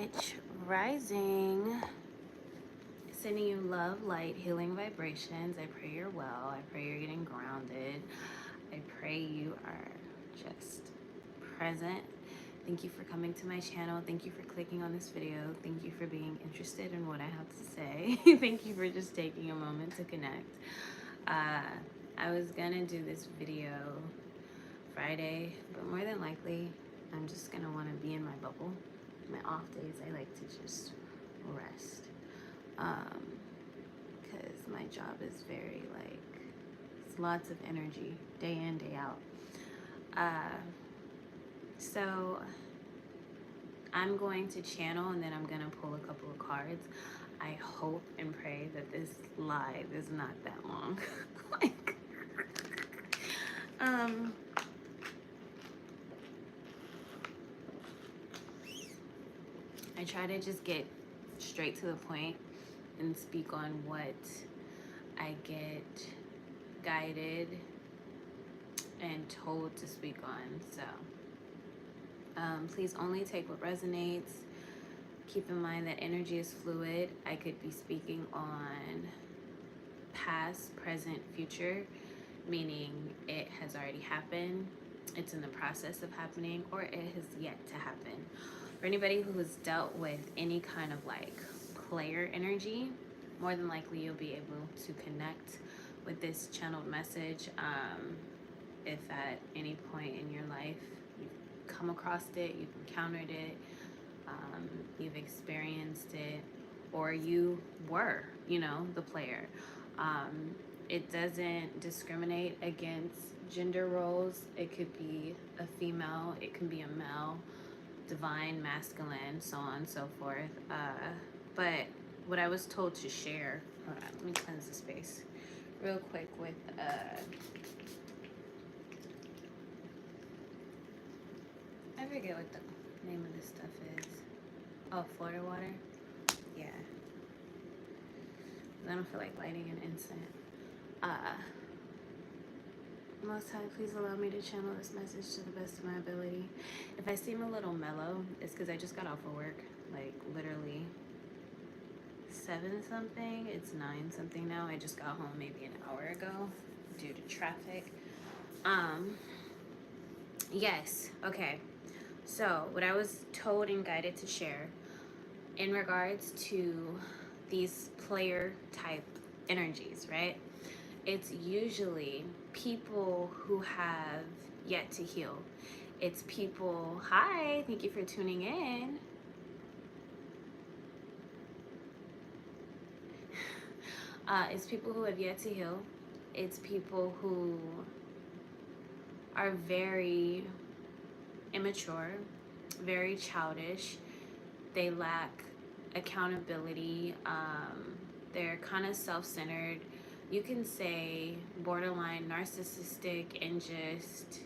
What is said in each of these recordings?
Rich Rising. Sending you love, light, healing vibrations. I pray you're well. I pray you're getting grounded. I pray you are just present. Thank you for coming to my channel. Thank you for clicking on this video. Thank you for being interested in what I have to say. Thank you for just taking a moment to connect. I was gonna do this video Friday, but more than likely, I'm just gonna want to be in my bubble. My off days, I like to just rest. Because my job is very it's lots of energy, day in, day out. So I'm going to channel and then I'm gonna pull a couple of cards. I hope and pray that this live is not that long. I try to just get straight to the point and speak on what I get guided and told to speak on. So please only take what resonates. Keep in mind that energy is fluid. I could be speaking on past, present, future, meaning it has already happened, it's in the process of happening, or it has yet to happen. For anybody who has dealt with any kind of player energy, more than likely you'll be able to connect with this channeled message. If at any point in your life you've come across it, you've encountered it, you've experienced it, or you were, the player. It doesn't discriminate against gender roles. It could be a female, it can be a male, divine, masculine, so on and so forth. But what I was told to share, hold on, let me cleanse the space real quick with I forget what the name of this stuff is. Oh, Florida water? Yeah. I don't feel like lighting an incense. Most High, please allow me to channel this message to the best of my ability. If I seem a little mellow, it's because I just got off of work, literally 7 something. It's 9 something now. I just got home maybe an hour ago due to traffic. Yes, okay. So what I was told and guided to share in regards to these player type energies, right? It's usually people who have yet to heal. It's people, hi, thank you for tuning in. It's people who have yet to heal. It's people who are very immature, very childish. They lack accountability. They're kind of self-centered. You can say borderline narcissistic and just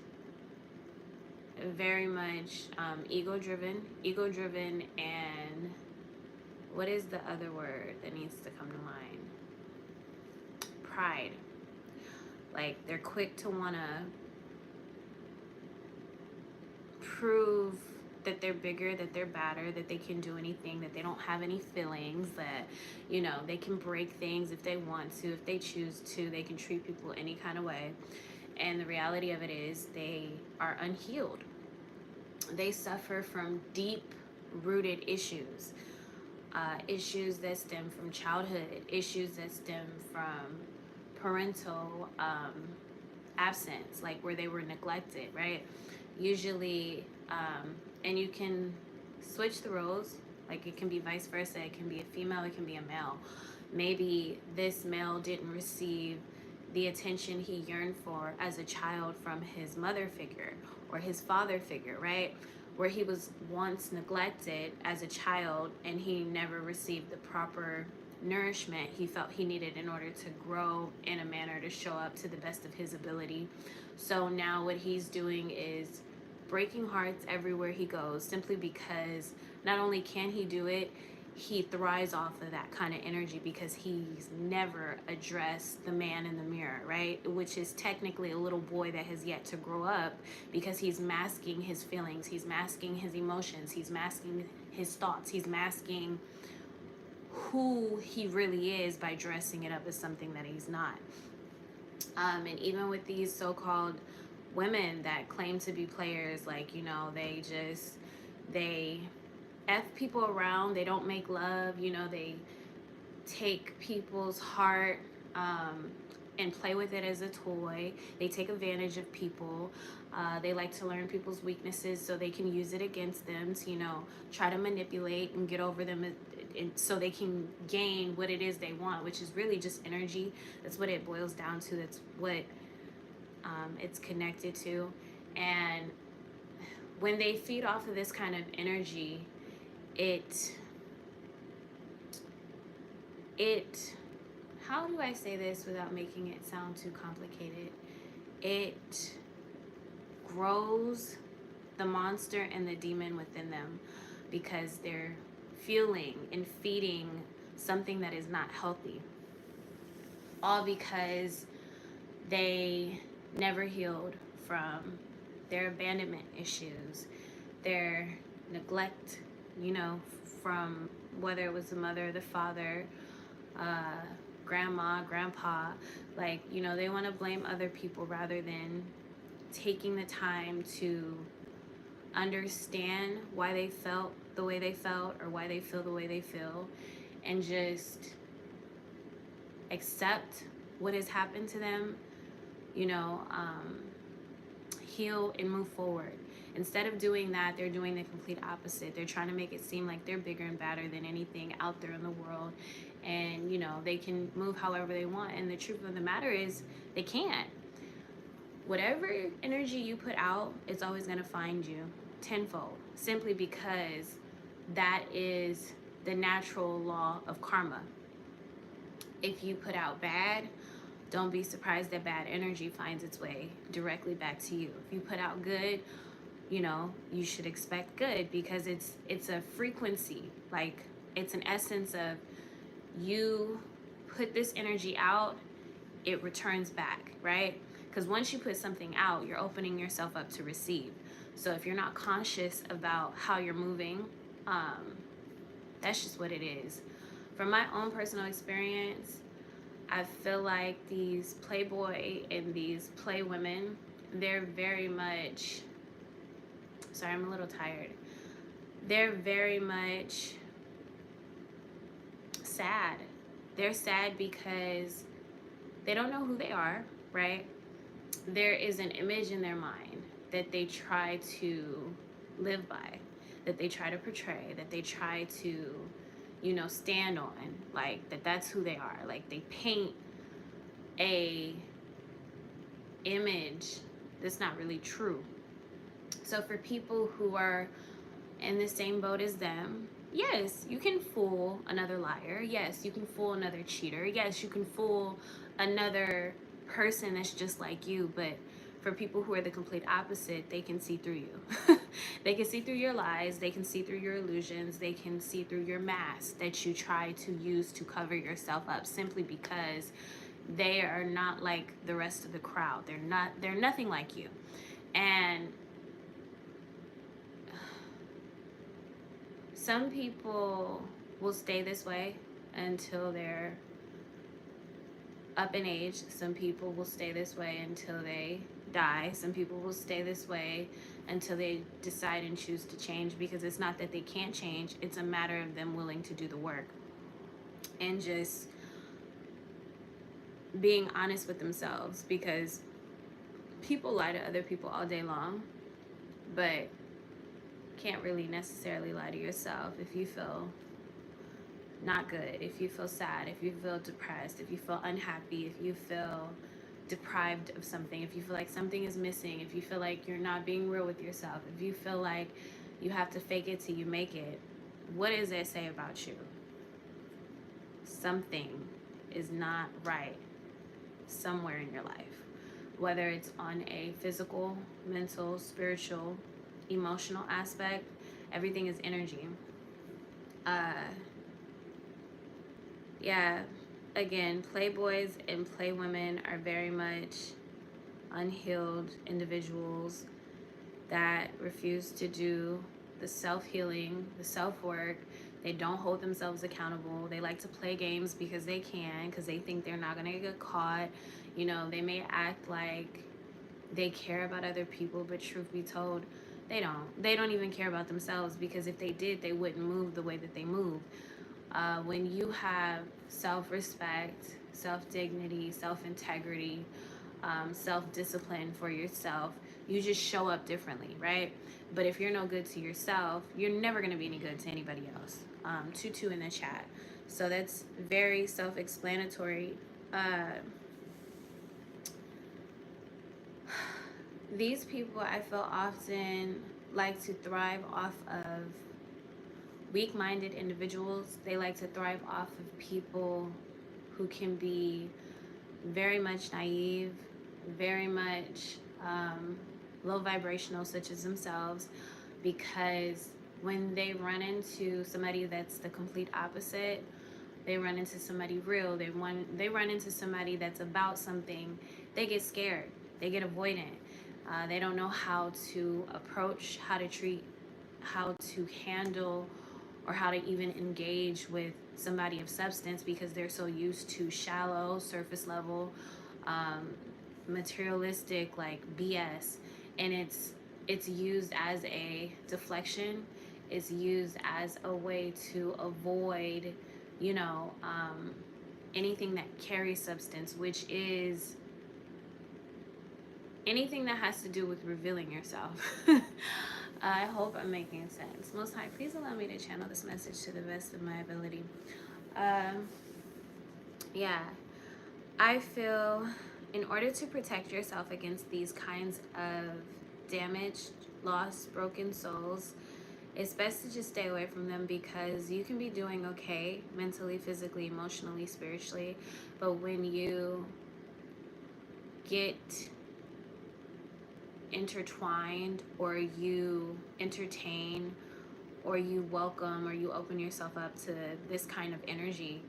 very much ego-driven, and what is the other word that needs to come to mind? Pride. They're quick to want to prove that they're bigger, that they're badder, that they can do anything, that they don't have any feelings, that they can break things if they want to, if they choose to, they can treat people any kind of way. And the reality of it is they are unhealed. They suffer from deep rooted issues, issues that stem from childhood, issues that stem from parental absence, where they were neglected, right? Usually, and you can switch the roles, it can be vice versa. It can be a female, it can be a male. Maybe this male didn't receive the attention he yearned for as a child from his mother figure or his father figure, right? Where he was once neglected as a child and he never received the proper nourishment he felt he needed in order to grow in a manner to show up to the best of his ability. So now what he's doing is breaking hearts everywhere he goes, simply because not only can he do it, he thrives off of that kind of energy because he's never addressed the man in the mirror, right? Which is technically a little boy that has yet to grow up, because he's masking his feelings, he's masking his emotions, he's masking his thoughts, he's masking who he really is by dressing it up as something that he's not. And even with these so-called women that claim to be players, like, you know, they F people around, they don't make love, you know, they take people's heart and play with it as a toy. They take advantage of people. They like to learn people's weaknesses so they can use it against them to, you know, try to manipulate and get over them, and so they can gain what it is they want, which is really just energy. That's what it boils down to. That's what it's connected to. And when they feed off of this kind of energy, it how do I say this without making it sound too complicated? It grows the monster and the demon within them, because they're fueling and feeding something that is not healthy, all because they never healed from their abandonment issues, their neglect, you know, from whether it was the mother or the father, grandma, grandpa. Like, you know, they want to blame other people rather than taking the time to understand why they felt the way they felt, or why they feel the way they feel, and just accept what has happened to them, you know, heal and move forward. Instead of doing that, they're doing the complete opposite. They're trying to make it seem like they're bigger and badder than anything out there in the world. And, you know, they can move however they want. And the truth of the matter is, they can't. Whatever energy you put out, it's always going to find you tenfold, simply because that is the natural law of karma. If you put out bad, don't be surprised that bad energy finds its way directly back to you. If you put out good, you know, you should expect good, because it's a frequency. Like, it's an essence of, you put this energy out, it returns back, right? Because once you put something out, you're opening yourself up to receive. So if you're not conscious about how you're moving, that's just what it is. From my own personal experience, I feel like these playboy and these play women, they're very much, sorry, I'm a little tired. They're very much sad. They're sad because they don't know who they are, right? There is an image in their mind that they try to live by, that they try to portray, that they try to, you know, stand on, like that's who they are. Like, they paint a image that's not really true. So for people who are in the same boat as them, yes, you can fool another liar. Yes, you can fool another cheater. Yes, you can fool another person that's just like you. But for people who are the complete opposite, they can see through you. They can see through your lies. They can see through your illusions. They can see through your mask that you try to use to cover yourself up, simply because they are not like the rest of the crowd. They're nothing like you. And some people will stay this way until they're up in age. Some people will stay this way until they die. Some people will stay this way until they decide and choose to change, because it's not that they can't change, it's a matter of them willing to do the work and just being honest with themselves. Because people lie to other people all day long, but can't really necessarily lie to yourself. If you feel not good, if you feel sad, if you feel depressed, if you feel unhappy, if you feel deprived of something, if you feel like something is missing, if you feel like you're not being real with yourself, if you feel like you have to fake it till you make it, what does that say about you? Something is not right somewhere in your life, whether it's on a physical, mental, spiritual, emotional aspect. Everything is energy. Yeah, again, playboys and playwomen are very much unhealed individuals that refuse to do the self-healing, the self-work. They don't hold themselves accountable. They like to play games because they can, because they think they're not going to get caught. You know, they may act like they care about other people, but truth be told, they don't. They don't even care about themselves, because if they did, they wouldn't move the way that they move. When you have self-respect, self-dignity, self-integrity, self-discipline for yourself, you just show up differently, right? But if you're no good to yourself, you're never going to be any good to anybody else. 2-2 in the chat. So that's very self-explanatory. Uh, these people, I feel, often like to thrive off of weak-minded individuals. They like to thrive off of people who can be very much naive, very much low vibrational, such as themselves, because when they run into somebody that's the complete opposite, they run into somebody real, they run into somebody that's about something, they get scared, they get avoidant. They don't know how to approach, how to treat, how to handle, or how to even engage with somebody of substance, because they're so used to shallow, surface level, um, materialistic, like BS. And it's used as a deflection. It's used as a way to avoid, you know, anything that carries substance, which is anything that has to do with revealing yourself. I hope I'm making sense. Most High, please allow me to channel this message to the best of my ability. Um, yeah, I feel in order to protect yourself against these kinds of damaged, lost, broken souls, it's best to just stay away from them, because you can be doing okay mentally, physically, emotionally, spiritually, but when you get intertwined, or you entertain, or you welcome, or you open yourself up to this kind of energy,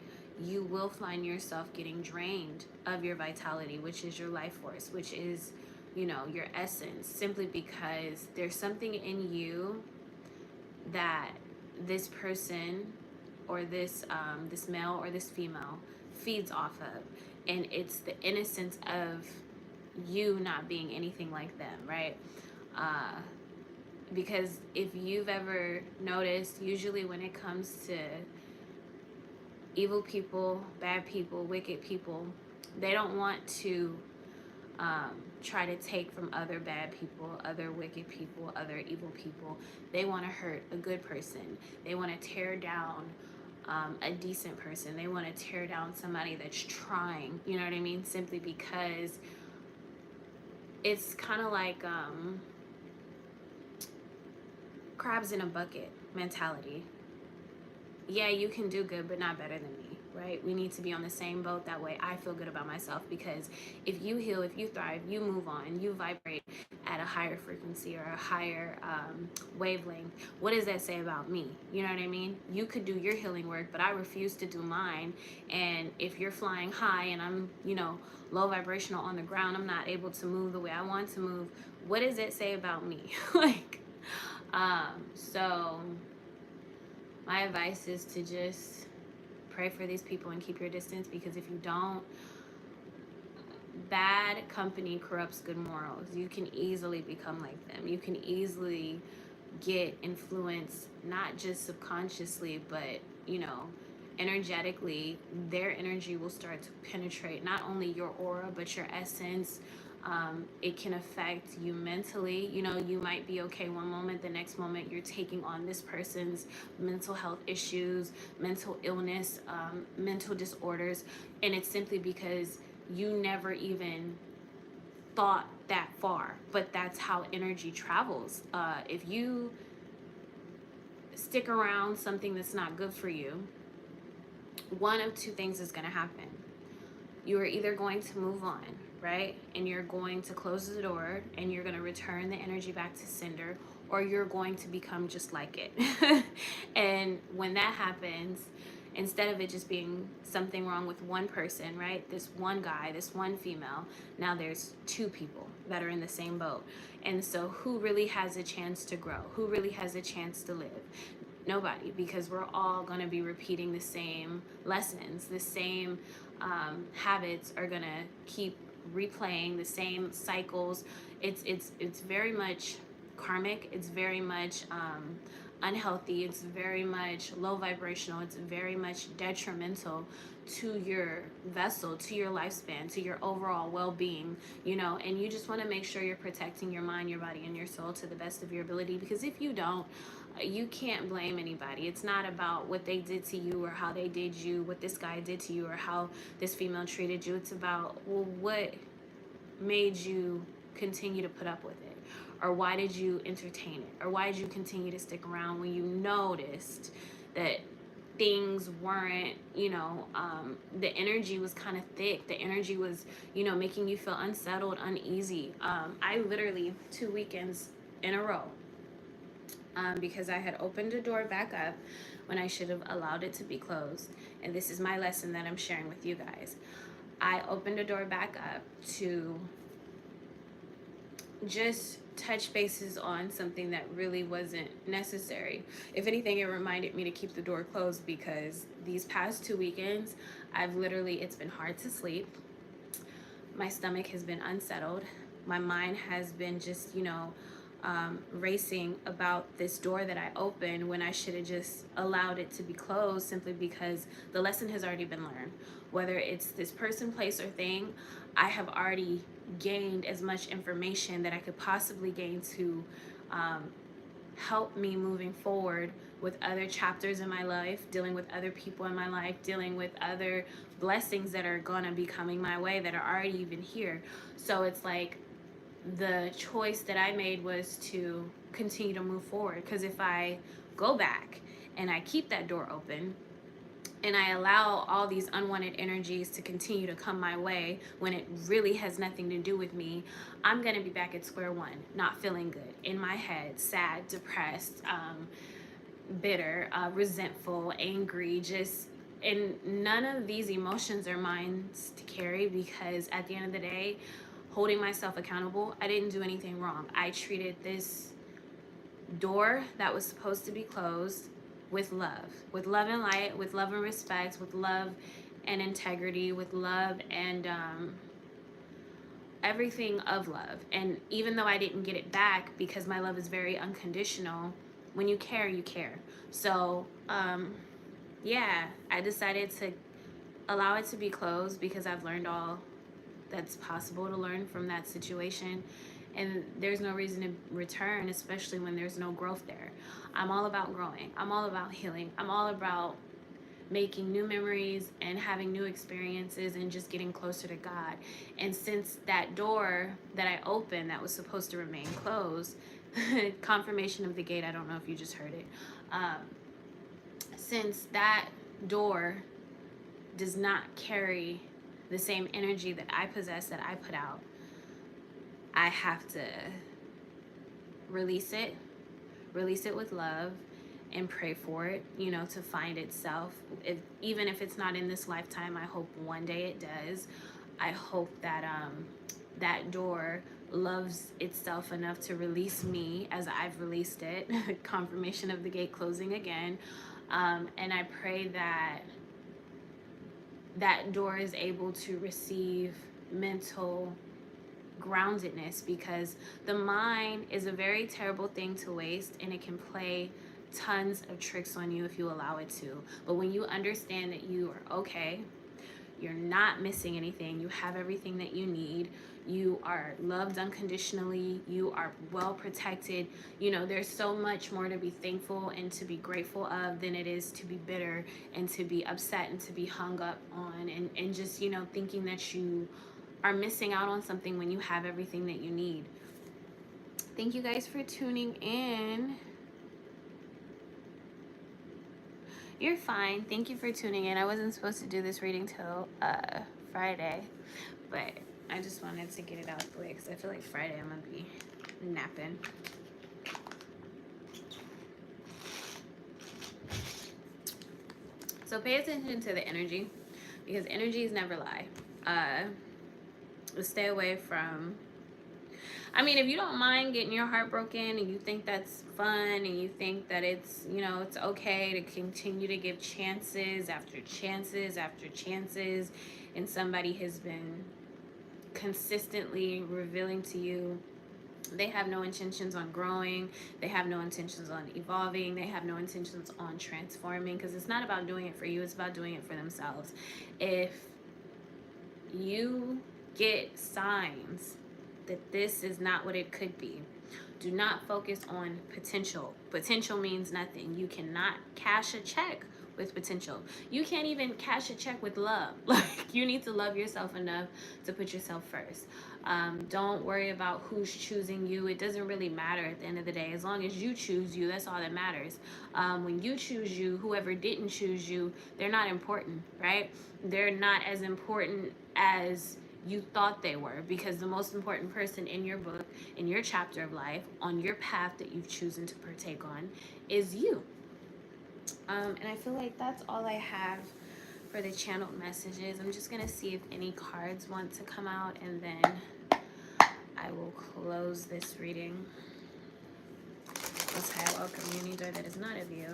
you will find yourself getting drained of your vitality, which is your life force, which is, you know, your essence, simply because there's something in you that this person, or this male or this female, feeds off of, and it's the innocence of you not being anything like them, right? uh, because if you've ever noticed, usually when it comes to evil people, bad people, wicked people, they don't want to try to take from other bad people, other wicked people, other evil people. They want to hurt a good person. They want to tear down a decent person. They want to tear down somebody that's trying, you know what I mean? Simply because it's kind of like crabs in a bucket mentality. Yeah, you can do good, but not better than me, right? We need to be on the same boat. That way I feel good about myself, because if you heal, if you thrive, you move on, you vibrate at a higher frequency, or a higher wavelength. What does that say about me? You know what I mean? You could do your healing work, but I refuse to do mine. And if you're flying high and I'm, you know, low vibrational on the ground, I'm not able to move the way I want to move. What does it say about me? Like, so my advice is to just pray for these people and keep your distance, because if you don't, bad company corrupts good morals. You can easily become like them. You can easily get influenced, not just subconsciously, but, you know, energetically. Their energy will start to penetrate not only your aura, but your essence. It can affect you mentally. You know, you might be okay one moment, the next moment you're taking on this person's mental health issues, mental illness, mental disorders, and it's simply because you never even thought that far. But that's how energy travels. If you stick around something that's not good for you, one of two things is going to happen. You are either going to move on, right? And you're going to close the door and you're going to return the energy back to sender, or you're going to become just like it. And when that happens, Instead of it just being something wrong with one person, right? This one guy, this one female. Now there's two people that are in the same boat. And so who really has a chance to grow? Who really has a chance to live? Nobody, because we're all going to be repeating the same lessons. The same habits are going to keep replaying the same cycles. It's very much karmic. It's very much unhealthy. It's very much low vibrational. It's very much detrimental to your vessel, to your lifespan, to your overall well-being, you know. And you just want to make sure you're protecting your mind, your body, and your soul to the best of your ability, because if you don't, you can't blame anybody. It's not about what they did to you or how they did you, what this guy did to you or how this female treated you. It's about, well, what made you continue to put up with it? Or why did you entertain it? Or why did you continue to stick around when you noticed that things weren't, you know, the energy was kind of thick. The energy was, you know, making you feel unsettled, uneasy. I literally 2 weekends in a row, because I had opened the door back up when I should have allowed it to be closed. And this is my lesson that I'm sharing with you guys. I opened the door back up to just touch bases on something that really wasn't necessary. If anything, it reminded me to keep the door closed, because these past 2 weekends, it's been hard to sleep. My stomach has been unsettled. My mind has been just, you know, racing about this door that I opened when I should have just allowed it to be closed, simply because the lesson has already been learned. Whether it's this person, place, or thing, I have already gained as much information that I could possibly gain to help me moving forward with other chapters in my life, dealing with other people in my life, dealing with other blessings that are going to be coming my way that are already even here. So it's like, the choice that I made was to continue to move forward, because if I go back and I keep that door open and I allow all these unwanted energies to continue to come my way when it really has nothing to do with me, I'm going to be back at square one, not feeling good, in my head, sad, depressed, bitter, resentful, angry, and none of these emotions are mine to carry, because at the end of the day, holding myself accountable, I didn't do anything wrong. I treated this door that was supposed to be closed with love and light, with love and respect, with love and integrity, with love and everything of love. And even though I didn't get it back, because my love is very unconditional, when you care, you care. So yeah, I decided to allow it to be closed, because I've learned all that's possible to learn from that situation, and there's no reason to return, especially when there's no growth there. I'm all about growing. I'm all about healing. I'm all about making new memories and having new experiences and just getting closer to God. And since that door that I opened that was supposed to remain closed, confirmation of the gate, I don't know if you just heard it, since that door does not carry the same energy that I possess, that I put out, I have to release it with love, and pray for it, you know, to find itself. Even if it's not in this lifetime, I hope one day it does. I hope that that door loves itself enough to release me as I've released it. Confirmation of the gate closing again. And I pray that that door is able to receive mental groundedness, because the mind is a very terrible thing to waste, and it can play tons of tricks on you if you allow it to. But when you understand that you are okay, you're not missing anything, you have everything that you need, you are loved unconditionally, you are well protected, you know, there's so much more to be thankful and to be grateful of than it is to be bitter and to be upset and to be hung up on, and just, you know, thinking that you are missing out on something when you have everything that you need. Thank you guys for tuning in. You're fine. Thank you for tuning in. I wasn't supposed to do this reading till Friday, but I just wanted to get it out the way, because I feel like Friday I'm gonna be napping. So pay attention to the energy, because energies never lie. Stay away from, I mean, if you don't mind getting your heart broken and you think that's fun and you think that it's, you know, it's okay to continue to give chances after chances after chances, and somebody has been consistently revealing to you they have no intentions on growing, they have no intentions on evolving, they have no intentions on transforming, because it's not about doing it for you, it's about doing it for themselves. If you get signs that this is not what it could be, do not focus on potential. Potential means nothing. You cannot cash a check with potential. You can't even cash a check with love. Like, you need to love yourself enough to put yourself first. Don't worry about who's choosing you. It doesn't really matter at the end of the day. As long as you choose you, that's all that matters. When you choose you, whoever didn't choose you, they're not important, right? They're not as important as you thought they were, because the most important person in your book, in your chapter of life, on your path that you've chosen to partake on, is you. And I feel like that's all I have for the channeled messages. I'm just gonna see if any cards want to come out, and then I will close this reading. Most High, welcome you, any door that is not of you.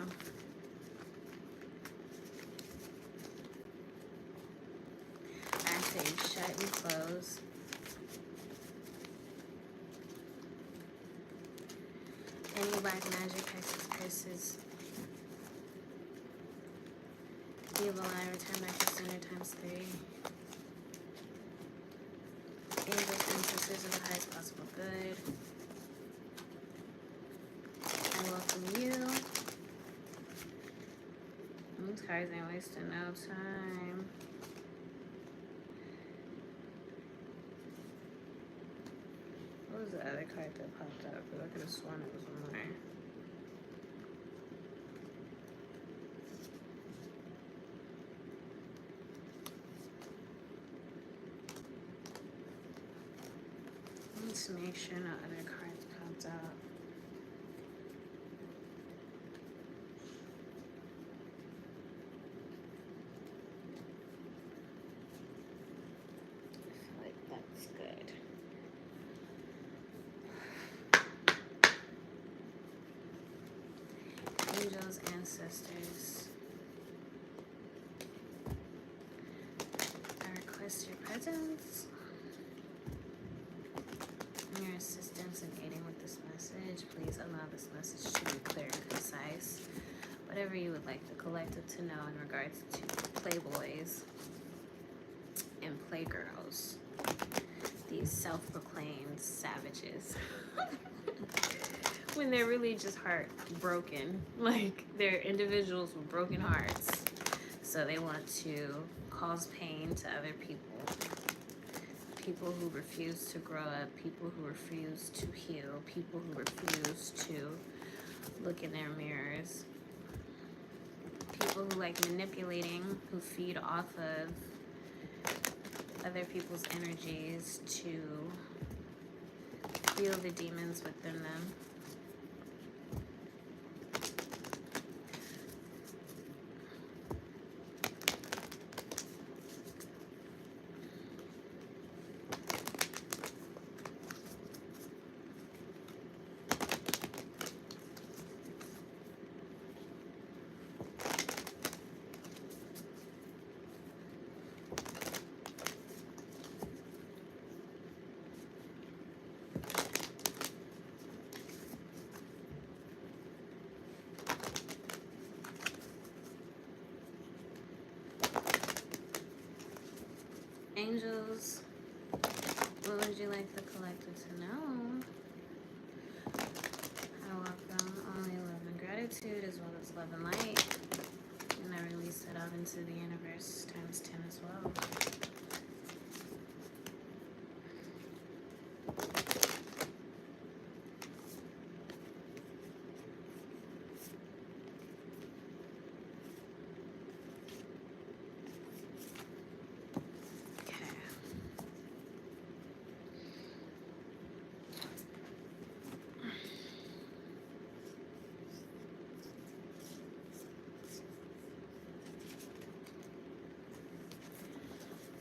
I say shut and close. Any black magic, hexes, curses, evil eye, return back to center ×3. Angels, princesses of the highest possible good. I welcome you. These cards ain't wasting no time. What was the other card that popped up? Because I could have sworn it was more. Let's make sure no other cards popped out. I feel like that's good. Angels, ancestors, I request your presence, and your assistance in aiding with this message. Please allow this message to be clear and concise. Whatever you would like the collective to know in regards to playboys and playgirls, these self-proclaimed savages. When they're really just heartbroken. Like, they're individuals with broken hearts. So they want to cause pain to other people. People who refuse to grow up. People who refuse to heal. People who refuse to look in their mirrors. People who like manipulating, who feed off of other people's energies to heal the demons within them. Angels, what would you like the collective to know? I welcome only love and gratitude, as well as love and light. And I release it out into the universe ×10 as well.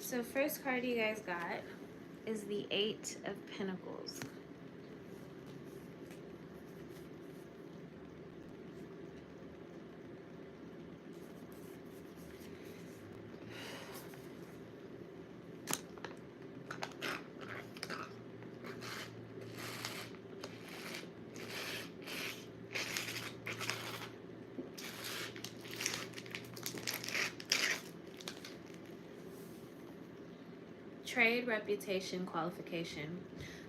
So first card you guys got is the Eight of Pentacles. Trade, reputation, qualification.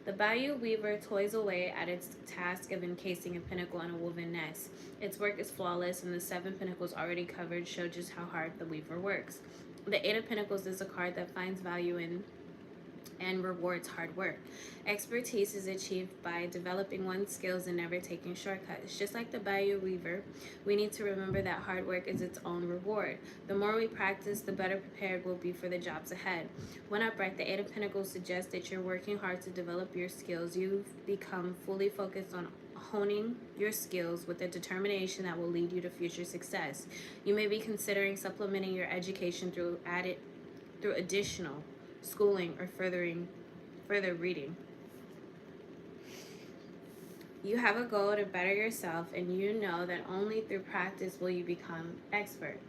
The Bayou Weaver toils away at its task of encasing a pinnacle in a woven nest. Its work is flawless, and the 7 Pentacles already covered show just how hard the Weaver works. The 8 of Pentacles is a card that finds value in and rewards hard work. Expertise is achieved by developing one's skills and never taking shortcuts. Just like the Bayou Weaver, we need to remember that hard work is its own reward. The more we practice, the better prepared we'll be for the jobs ahead. When upright, the 8 of Pentacles suggests that you're working hard to develop your skills. You've become fully focused on honing your skills with a determination that will lead you to future success. You may be considering supplementing your education through additional schooling or further reading. You have a goal to better yourself, and you know that only through practice will you become expert.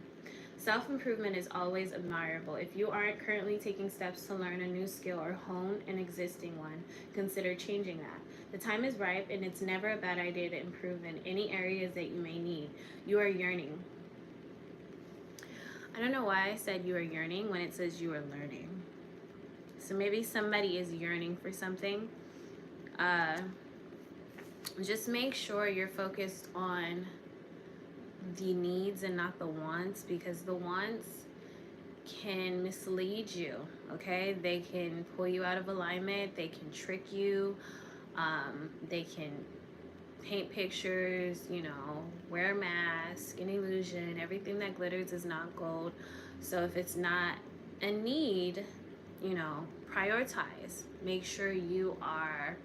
Self-improvement is always admirable. If you aren't currently taking steps to learn a new skill or hone an existing one, consider changing that. The time is ripe, and it's never a bad idea to improve in any areas that you may need. You are yearning. I don't know why I said you are yearning when it says you are learning. So maybe somebody is yearning for something. Just make sure you're focused on the needs and not the wants, because the wants can mislead you, okay? They can pull you out of alignment. They can trick you. They can paint pictures, wear a mask, an illusion. Everything that glitters is not gold. So if it's not a need, prioritize. Make sure you are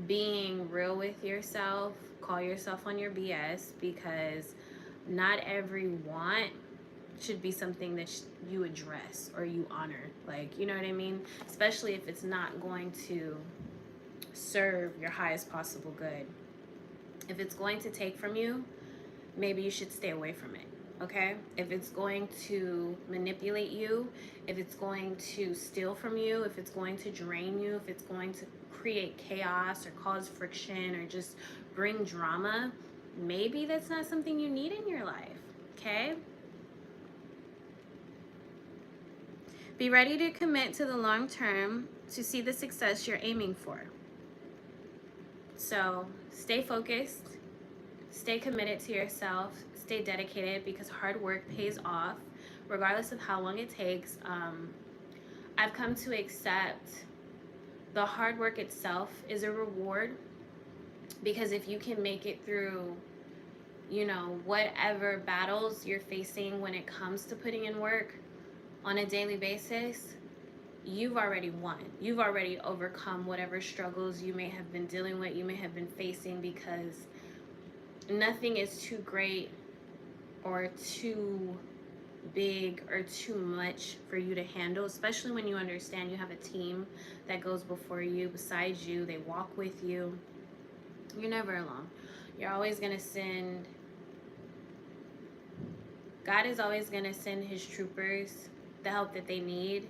being real with yourself. Call yourself on your BS, because not every want should be something that you address or you honor. Like, you know what I mean? Especially if it's not going to serve your highest possible good. If it's going to take from you, maybe you should stay away from it. Okay? If it's going to manipulate you, if it's going to steal from you, if it's going to drain you, if it's going to create chaos or cause friction or just bring drama, maybe that's not something you need in your life. Okay? Be ready to commit to the long term to see the success you're aiming for. So stay focused, stay committed to yourself, stay dedicated, because hard work pays off regardless of how long it takes. I've come to accept the hard work itself is a reward, because if you can make it through, whatever battles you're facing when it comes to putting in work on a daily basis, you've already won. You've already overcome whatever struggles you may have been dealing with, you may have been facing, because nothing is too great or too big or too much for you to handle, especially when you understand you have a team that goes before you, beside you, they walk with you. You're never alone. You're always going to send, God is always going to send his troopers the help that they need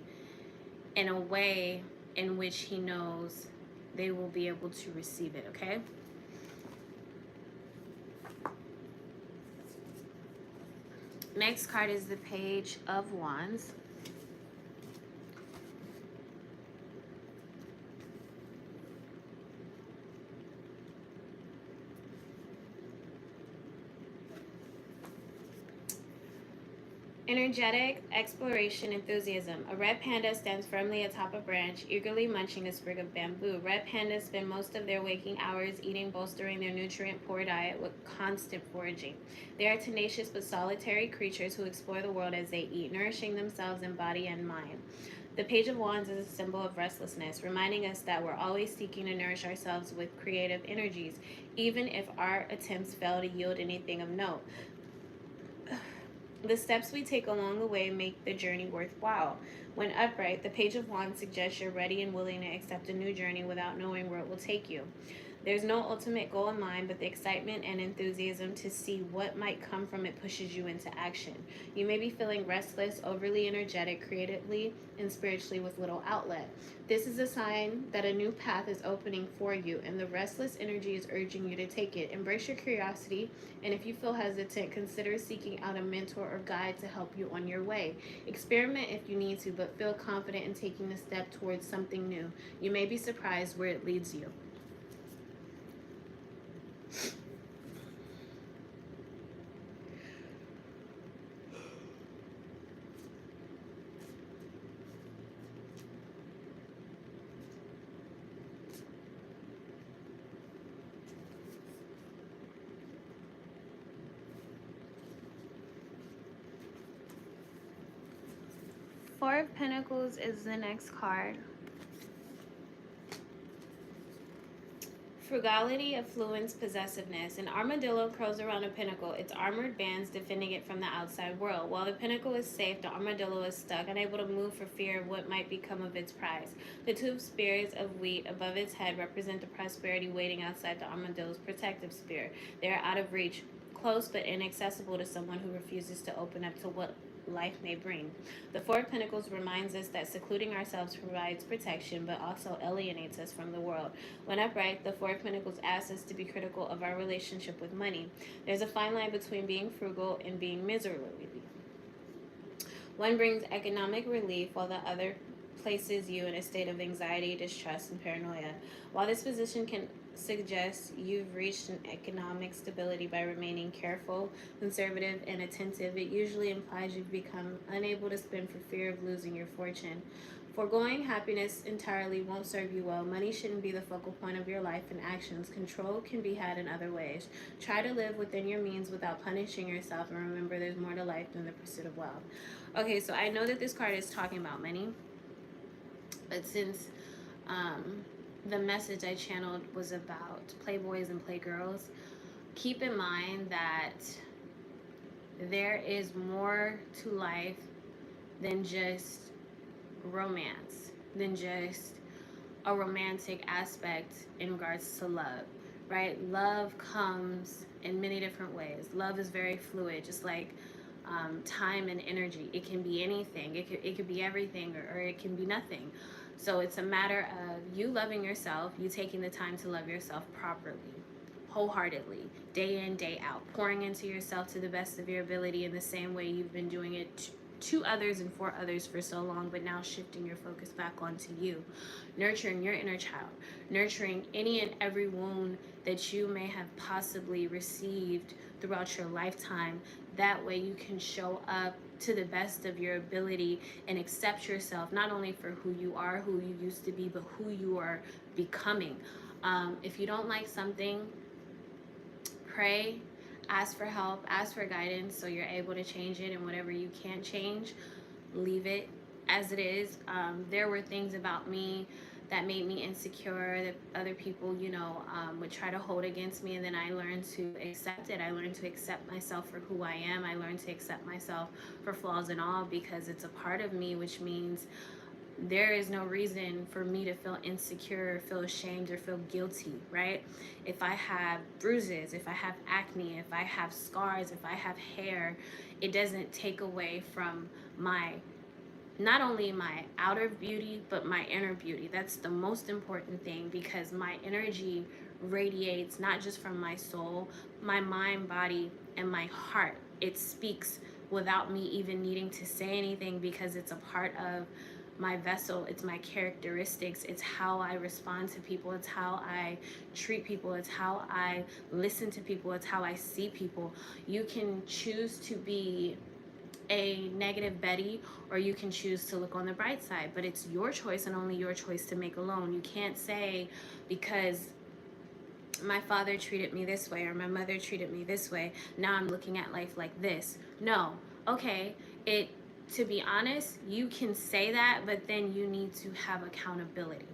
in a way in which he knows they will be able to receive it, okay? Next card is the Page of Wands. Energetic, exploration, enthusiasm. A red panda stands firmly atop a branch, eagerly munching a sprig of bamboo. Red pandas spend most of their waking hours eating, bolstering their nutrient-poor diet with constant foraging. They are tenacious but solitary creatures who explore the world as they eat, nourishing themselves in body and mind. The Page of Wands is a symbol of restlessness, reminding us that we're always seeking to nourish ourselves with creative energies, even if our attempts fail to yield anything of note. The steps we take along the way make the journey worthwhile. When upright, the Page of Wands suggests you're ready and willing to accept a new journey without knowing where it will take you. There's no ultimate goal in mind, but the excitement and enthusiasm to see what might come from it pushes you into action. You may be feeling restless, overly energetic, creatively, and spiritually with little outlet. This is a sign that a new path is opening for you, and the restless energy is urging you to take it. Embrace your curiosity, and if you feel hesitant, consider seeking out a mentor or guide to help you on your way. Experiment if you need to, but feel confident in taking a step towards something new. You may be surprised where it leads you. Four of Pentacles is the next card. Frugality, affluence, possessiveness. An armadillo curls around a pinnacle, its armored bands defending it from the outside world. While the pinnacle is safe, the armadillo is stuck, unable to move for fear of what might become of its prize. The two spears of wheat above its head represent the prosperity waiting outside the armadillo's protective spear. They are out of reach, close but inaccessible to someone who refuses to open up to what life may bring. The Four of Pentacles reminds us that secluding ourselves provides protection but also alienates us from the world. When upright, the Four of Pentacles asks us to be critical of our relationship with money. There's a fine line between being frugal and being miserable. One brings economic relief while the other places you in a state of anxiety, distrust, and paranoia. While this position can suggest you've reached an economic stability by remaining careful, conservative, and attentive, it usually implies you've become unable to spend for fear of losing your fortune. Foregoing happiness entirely won't serve you well. Money shouldn't be the focal point of your life and actions. Control can be had in other ways. Try to live within your means without punishing yourself, and remember there's more to life than the pursuit of wealth. Okay, so I know that this card is talking about money, but since the message I channeled was about playboys and playgirls, keep in mind that there is more to life than just romance, than just a romantic aspect in regards to love, right? Love comes in many different ways. Love is very fluid, just like time and energy. It can be anything. It could be everything, or it can be nothing. So it's a matter of you loving yourself, you taking the time to love yourself properly, wholeheartedly, day in, day out, pouring into yourself to the best of your ability in the same way you've been doing it to others and for others for so long, but now shifting your focus back onto you, nurturing your inner child, nurturing any and every wound that you may have possibly received throughout your lifetime. That way you can show up to the best of your ability and accept yourself, not only for who you are, who you used to be, but who you are becoming. If you don't like something, pray, ask for help, ask for guidance so you're able to change it, and whatever you can't change, leave it as it is. There were things about me that made me insecure that other people, would try to hold against me, and then I learned to accept it. I learned to accept myself for who I am. I learned to accept myself for flaws and all, because it's a part of me, which means there is no reason for me to feel insecure, feel ashamed, or feel guilty, right? If I have bruises, if I have acne, if I have scars, if I have hair, it doesn't take away from not only my outer beauty, but my inner beauty. That's the most important thing, because my energy radiates not just from my soul, my mind, body, and my heart. It speaks without me even needing to say anything, because it's a part of my vessel. It's my characteristics. It's how I respond to people. It's how I treat people. It's how I listen to people. It's how I see people. You can choose to be a negative Betty, or you can choose to look on the bright side, but it's your choice and only your choice to make alone. You can't say, because my father treated me this way or my mother treated me this way, now I'm looking at life like this. No. Okay, to be honest, you can say that, but then you need to have accountability.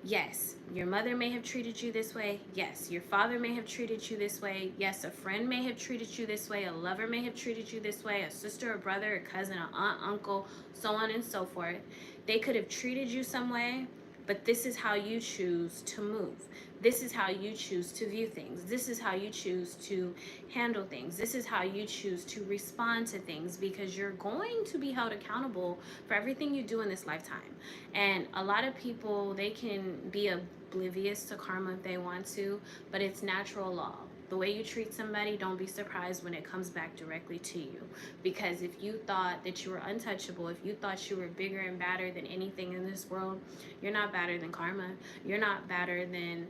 Yes, your mother may have treated you this way. Yes, your father may have treated you this way. Yes, a friend may have treated you this way. A lover may have treated you this way. A sister, a brother, a cousin, an aunt, uncle, so on and so forth. They could have treated you some way, but this is how you choose to move. This is how you choose to view things. This is how you choose to handle things. This is how you choose to respond to things, because you're going to be held accountable for everything you do in this lifetime. And a lot of people, they can be oblivious to karma if they want to, but it's natural law. The way you treat somebody, don't be surprised when it comes back directly to you. Because if you thought that you were untouchable, if you thought you were bigger and badder than anything in this world, you're not badder than karma. You're not badder than,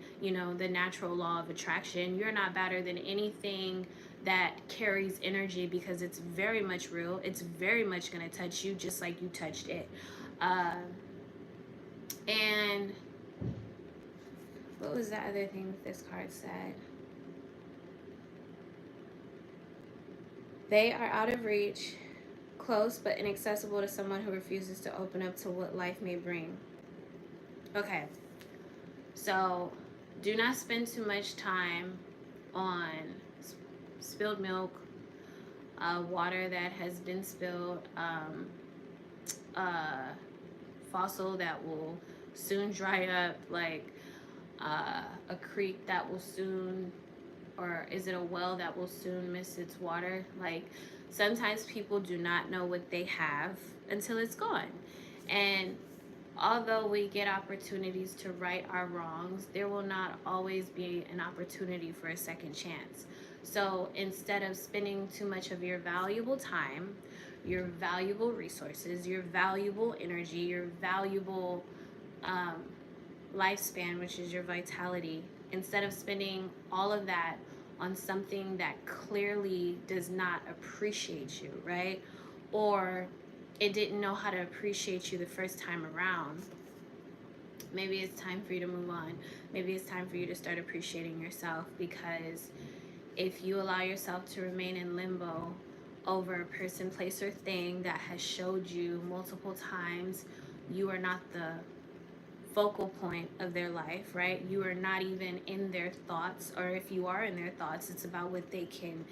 the natural law of attraction. You're not badder than anything that carries energy, because it's very much real. It's very much going to touch you just like you touched it. And what was the other thing that this card said? They are out of reach, close but inaccessible to someone who refuses to open up to what life may bring. Okay, so do not spend too much time on spilled milk, water that has been spilled, fossil that will soon dry up, like a creek that will soon, or is it a well that will soon miss its water? Like, sometimes people do not know what they have until it's gone. And although we get opportunities to right our wrongs, there will not always be an opportunity for a second chance. So instead of spending too much of your valuable time, your valuable resources, your valuable energy, your valuable lifespan, which is your vitality, instead of spending all of that on something that clearly does not appreciate you, right? Or it didn't know how to appreciate you the first time around, maybe it's time for you to move on. Maybe it's time for you to start appreciating yourself, because if you allow yourself to remain in limbo over a person, place, or thing that has showed you multiple times you are not the focal point of their life, right? You are not even in their thoughts, or if you are in their thoughts, it's about what they can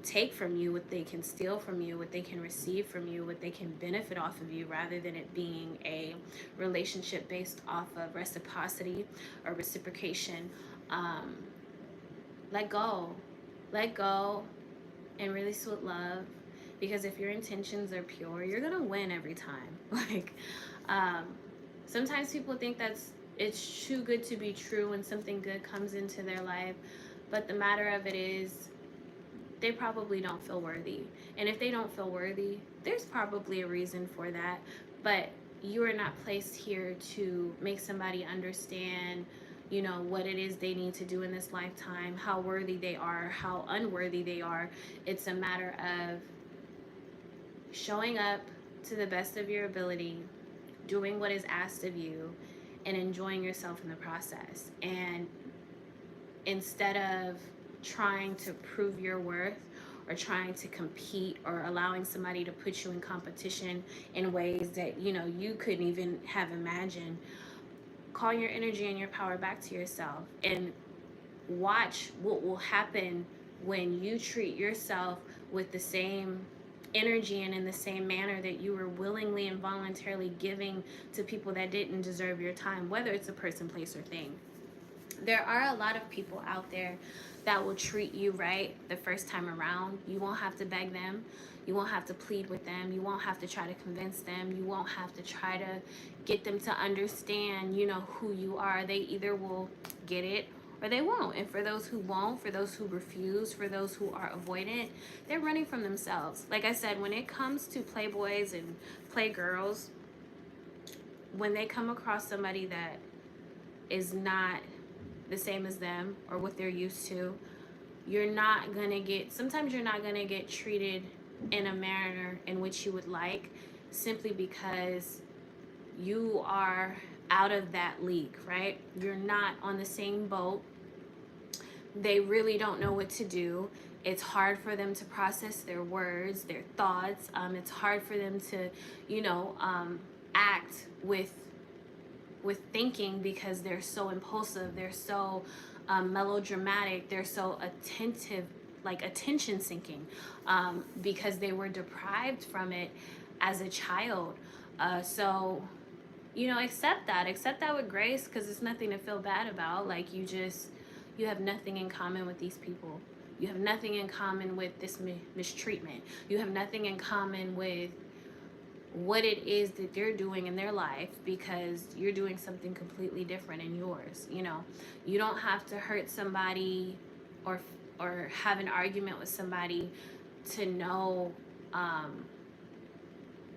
take from you, what they can steal from you, what they can receive from you, what they can benefit off of you, rather than it being a relationship based off of reciprocity or reciprocation. Um, let go. Let go and release with love, because if your intentions are pure, you're gonna win every time. Like, um, sometimes people think it's too good to be true when something good comes into their life, but the matter of it is, they probably don't feel worthy. And if they don't feel worthy, there's probably a reason for that. But you are not placed here to make somebody understand, what it is they need to do in this lifetime, how worthy they are, how unworthy they are. It's a matter of showing up to the best of your ability, doing what is asked of you, and enjoying yourself in the process. And instead of trying to prove your worth, or trying to compete, or allowing somebody to put you in competition in ways that you couldn't even have imagined, call your energy and your power back to yourself, and watch what will happen when you treat yourself with the same energy and in the same manner that you were willingly and voluntarily giving to people that didn't deserve your time, whether it's a person, place, or thing. There are a lot of people out there that will treat you right the first time around. You won't have to beg them. You won't have to plead with them. You won't have to try to convince them. You won't have to try to get them to understand, who you are. They either will get it or they won't. And for those who won't, for those who refuse, for those who are avoidant, they're running from themselves. Like I said, when it comes to playboys and playgirls, when they come across somebody that is not the same as them or what they're used to, sometimes you're not gonna get treated in a manner in which you would like, simply because you are out of that league, right? You're not on the same boat. They really don't know what to do. It's hard for them to process their words, their thoughts. It's hard for them to, act with with thinking because they're so impulsive, they're so melodramatic, they're so attentive, like attention seeking, because they were deprived from it as a child. So, you know, accept that with grace, because it's nothing to feel bad about. Like, you have nothing in common with these people. You have nothing in common with this mistreatment. You have nothing in common with what it is that they're doing in their life, because you're doing something completely different in yours. You know, you don't have to hurt somebody or have an argument with somebody to know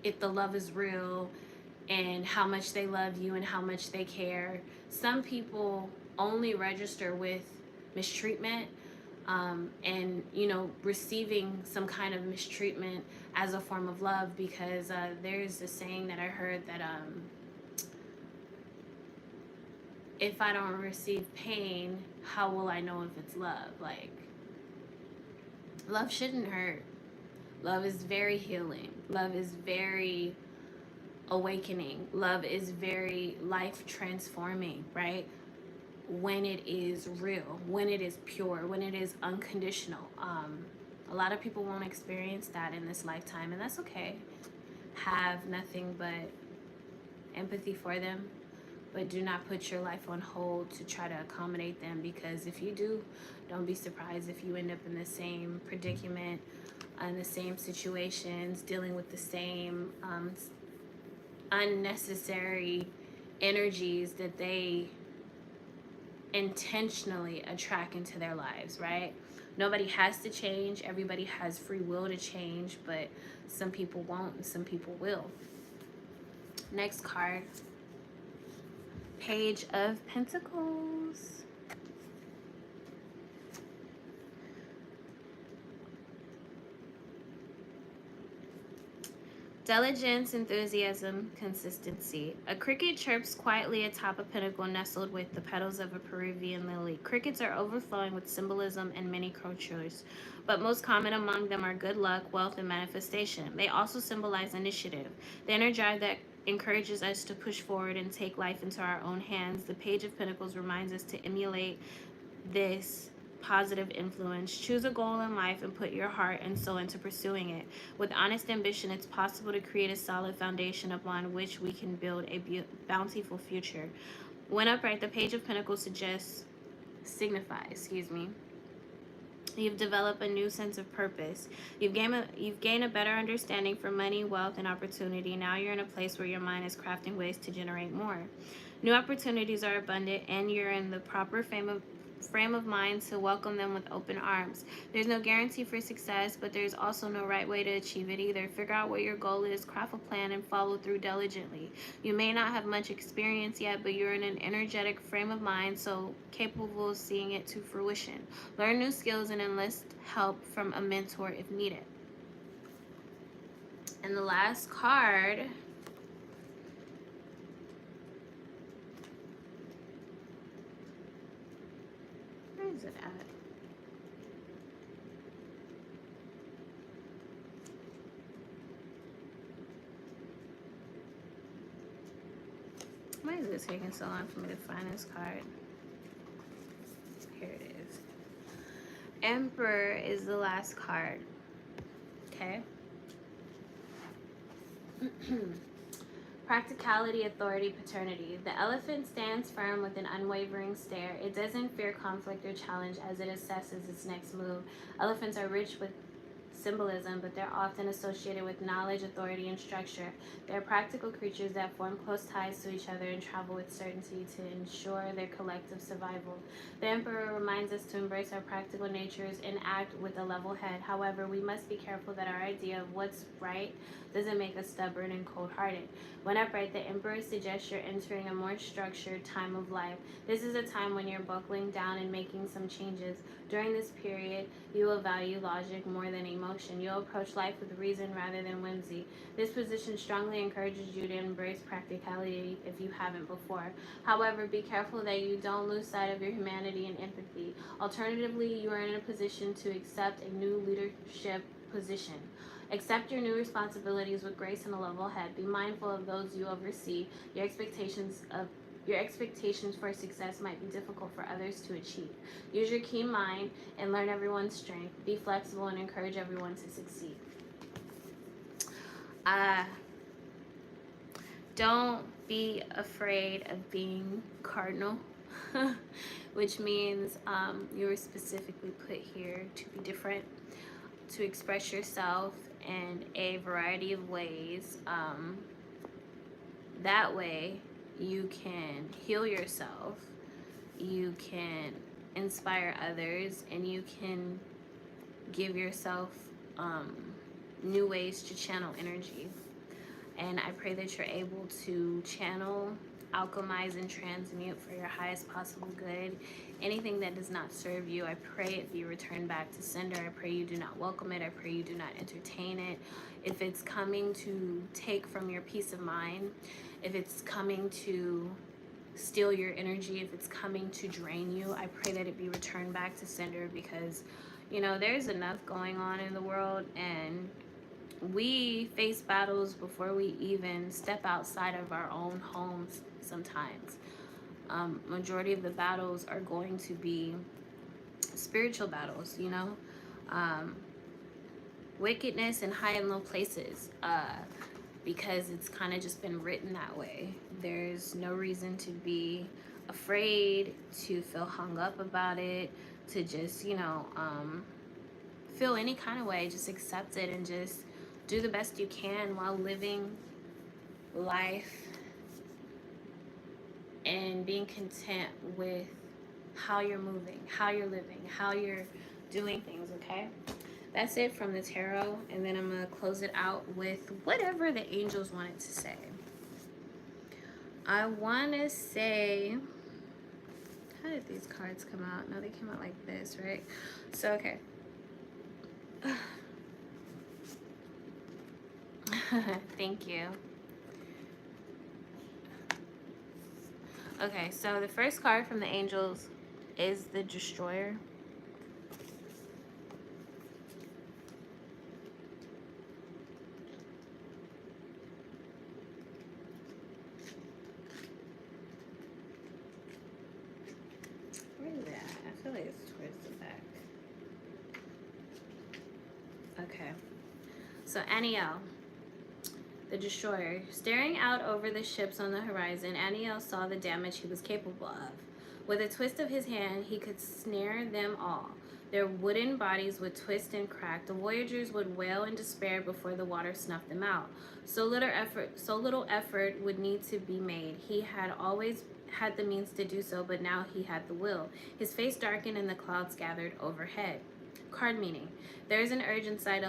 if the love is real and how much they love you and how much they care. Some people only register with mistreatment, and, you know, receiving some kind of mistreatment as a form of love, because there's a saying that I heard that if I don't receive pain, how will I know if it's love? Like, love shouldn't hurt. Love is very healing. Love is very awakening. Love is very life transforming, right? When it is real, when it is pure, when it is unconditional. A lot of people won't experience that in this lifetime, and that's okay. Have nothing but empathy for them, but do not put your life on hold to try to accommodate them, because if you do, don't be surprised if you end up in the same predicament, in the same situations, dealing with the same unnecessary energies that they intentionally attract into their lives, right? Nobody has to change. Everybody has free will to change, but some people won't and some people will. Next card, Page of Pentacles. Diligence, enthusiasm, consistency. A cricket chirps quietly atop a pinnacle nestled with the petals of a Peruvian lily. Crickets are overflowing with symbolism and many cultures, but most common among them are good luck, wealth, and manifestation. They also symbolize initiative, the inner drive that encourages us to push forward and take life into our own hands. The Page of Pentacles reminds us to emulate this positive influence. Choose a goal in life and put your heart and soul into pursuing it. With honest ambition, it's possible to create a solid foundation upon which we can build a bountiful future. When upright, the Page of Pentacles signifies, you've developed a new sense of purpose. You've gained a better understanding for money, wealth, and opportunity. Now you're in a place where your mind is crafting ways to generate more. New opportunities are abundant, and you're in the proper frame of mind to welcome them with open arms. There's no guarantee for success, but there's also no right way to achieve it either. Figure out what your goal is, craft a plan, and follow through diligently. You may not have much experience yet, but you're in an energetic frame of mind, so capable of seeing it to fruition. Learn new skills and enlist help from a mentor if needed. And the last card, where is it at? Why is it taking so long for me to find this card? Here it is. Emperor is the last card. Okay. Practicality, authority, paternity. The elephant stands firm with an unwavering stare. It doesn't fear conflict or challenge as it assesses its next move. Elephants are rich with symbolism, but they're often associated with knowledge, authority, and structure. They're practical creatures that form close ties to each other and travel with certainty to ensure their collective survival. The Emperor reminds us to embrace our practical natures and act with a level head. However, we must be careful that our idea of what's right doesn't make us stubborn and cold-hearted. When upright, the Emperor suggests you're entering a more structured time of life. This is a time when you're buckling down and making some changes. During this period, you will value logic more than emotion. You'll approach life with reason rather than whimsy. This position strongly encourages you to embrace practicality if you haven't before. However, be careful that you don't lose sight of your humanity and empathy. Alternatively, you are in a position to accept a new leadership position. Accept your new responsibilities with grace and a level head. Be mindful of those you oversee. Your expectations Your expectations for success might be difficult for others to achieve. Use your keen mind and learn everyone's strength. Be flexible and encourage everyone to succeed. Uh, don't be afraid of being cardinal, which means you were specifically put here to be different, to express yourself in a variety of ways. That way you can heal yourself, you can inspire others, and you can give yourself new ways to channel energy. And I pray that you're able to channel, alchemize, and transmute for your highest possible good. Anything that does not serve you, I pray it be returned back to sender. I pray you do not welcome it. I pray you do not entertain it. If it's coming to take from your peace of mind, if it's coming to steal your energy, if it's coming to drain you, I pray that it be returned back to sender, because, you know, there's enough going on in the world, and we face battles before we even step outside of our own homes sometimes. Majority of the battles are going to be spiritual battles, you know. Wickedness in high and low places, because it's kind of just been written that way. There's no reason to be afraid, to feel hung up about it, to just, you know, feel any kind of way. Just accept it and just do the best you can while living life and being content with how you're moving, how you're living, how you're doing things, okay? That's it from the tarot, and then I'm going to close it out with whatever the angels wanted to say. I want to say, how did these cards come out? No, they came out like this, right? So, okay. Thank you. Okay, so the first card from the angels is the Destroyer. Where is that? I feel like it's towards the back. Okay. So Aniel, the Destroyer. Staring out over the ships on the horizon, Aniel saw the damage he was capable of. With a twist of his hand, he could snare them all. Their wooden bodies would twist and crack. The voyagers would wail in despair before the water snuffed them out. So little effort would need to be made. He had always had the means to do so, but now he had the will. His face darkened and the clouds gathered overhead. Card meaning. There is an urge inside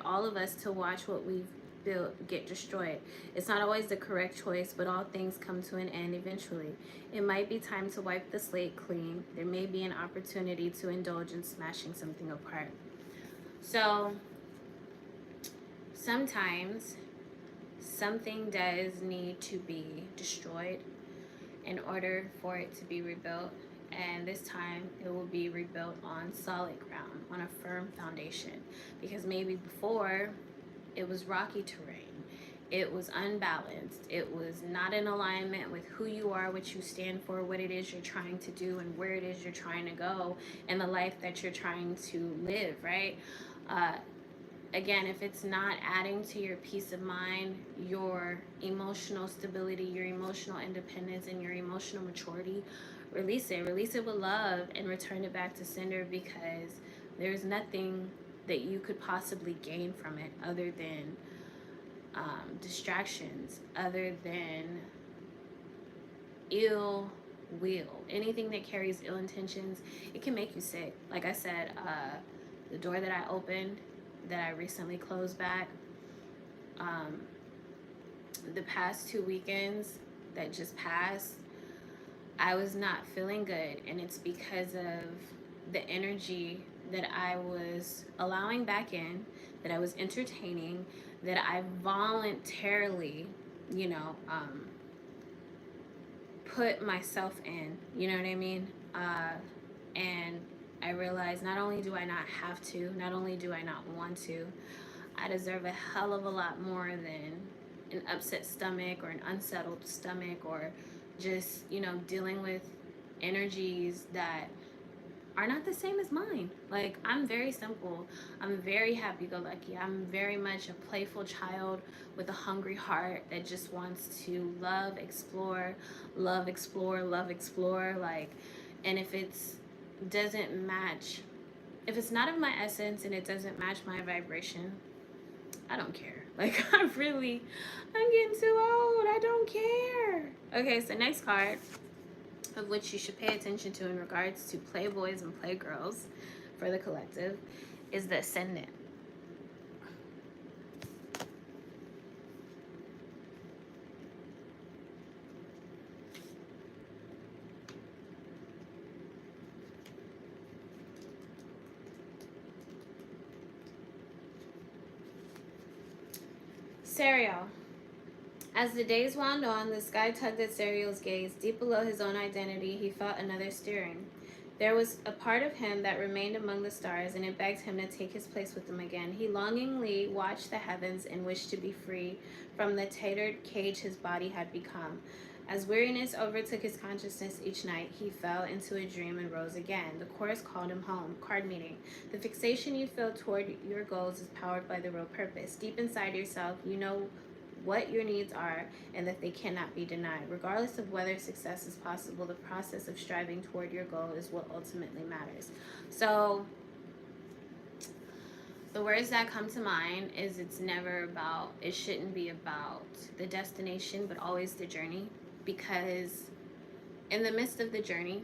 all of us to watch what we've built get destroyed. It's not always the correct choice, but all things come to an end eventually. It might be time to wipe the slate clean. There may be an opportunity to indulge in smashing something apart. So sometimes something does need to be destroyed in order for it to be rebuilt, and this time it will be rebuilt on solid ground, on a firm foundation, because maybe before it was rocky terrain, it was unbalanced, it was not in alignment with who you are, what you stand for, what it is you're trying to do, and where it is you're trying to go, and the life that you're trying to live, right? Again, if it's not adding to your peace of mind, your emotional stability, your emotional independence, and your emotional maturity, release it. Release it with love and return it back to sender, because there's nothing that you could possibly gain from it other than distractions, other than ill will. Anything that carries ill intentions, it can make you sick. Like I said, the door that I opened, that I recently closed back, the past 2 weekends that just passed, I was not feeling good, and it's because of the energy that I was allowing back in, that I was entertaining, that I voluntarily, you know, put myself in, you know what I mean? And I realized not only do I not have to, not only do I not want to, I deserve a hell of a lot more than an upset stomach or an unsettled stomach or just, you know, dealing with energies that are not the same as mine. Like, I'm very simple. I'm very happy go lucky. I'm very much a playful child with a hungry heart that just wants to love, explore, love, explore, love, explore. Like, and if it's doesn't match, if it's not of my essence and it doesn't match my vibration, I don't care. Like, I'm getting too old. I don't care. Okay, so next card, of which you should pay attention to in regards to playboys and playgirls for the collective, is the ascendant. Serial. As the days wound on, the sky tugged at Serial's gaze. Deep below his own identity, he felt another stirring. There was a part of him that remained among the stars, and it begged him to take his place with them again. He longingly watched the heavens and wished to be free from the tattered cage his body had become. As weariness overtook his consciousness each night, he fell into a dream and rose again. The chorus called him home. Card meeting. The fixation you feel toward your goals is powered by the real purpose. Deep inside yourself, you know what your needs are and that they cannot be denied. Regardless of whether success is possible, the process of striving toward your goal is what ultimately matters. So the words that come to mind is, it's never about, it shouldn't be about the destination, but always the journey. Because in the midst of the journey,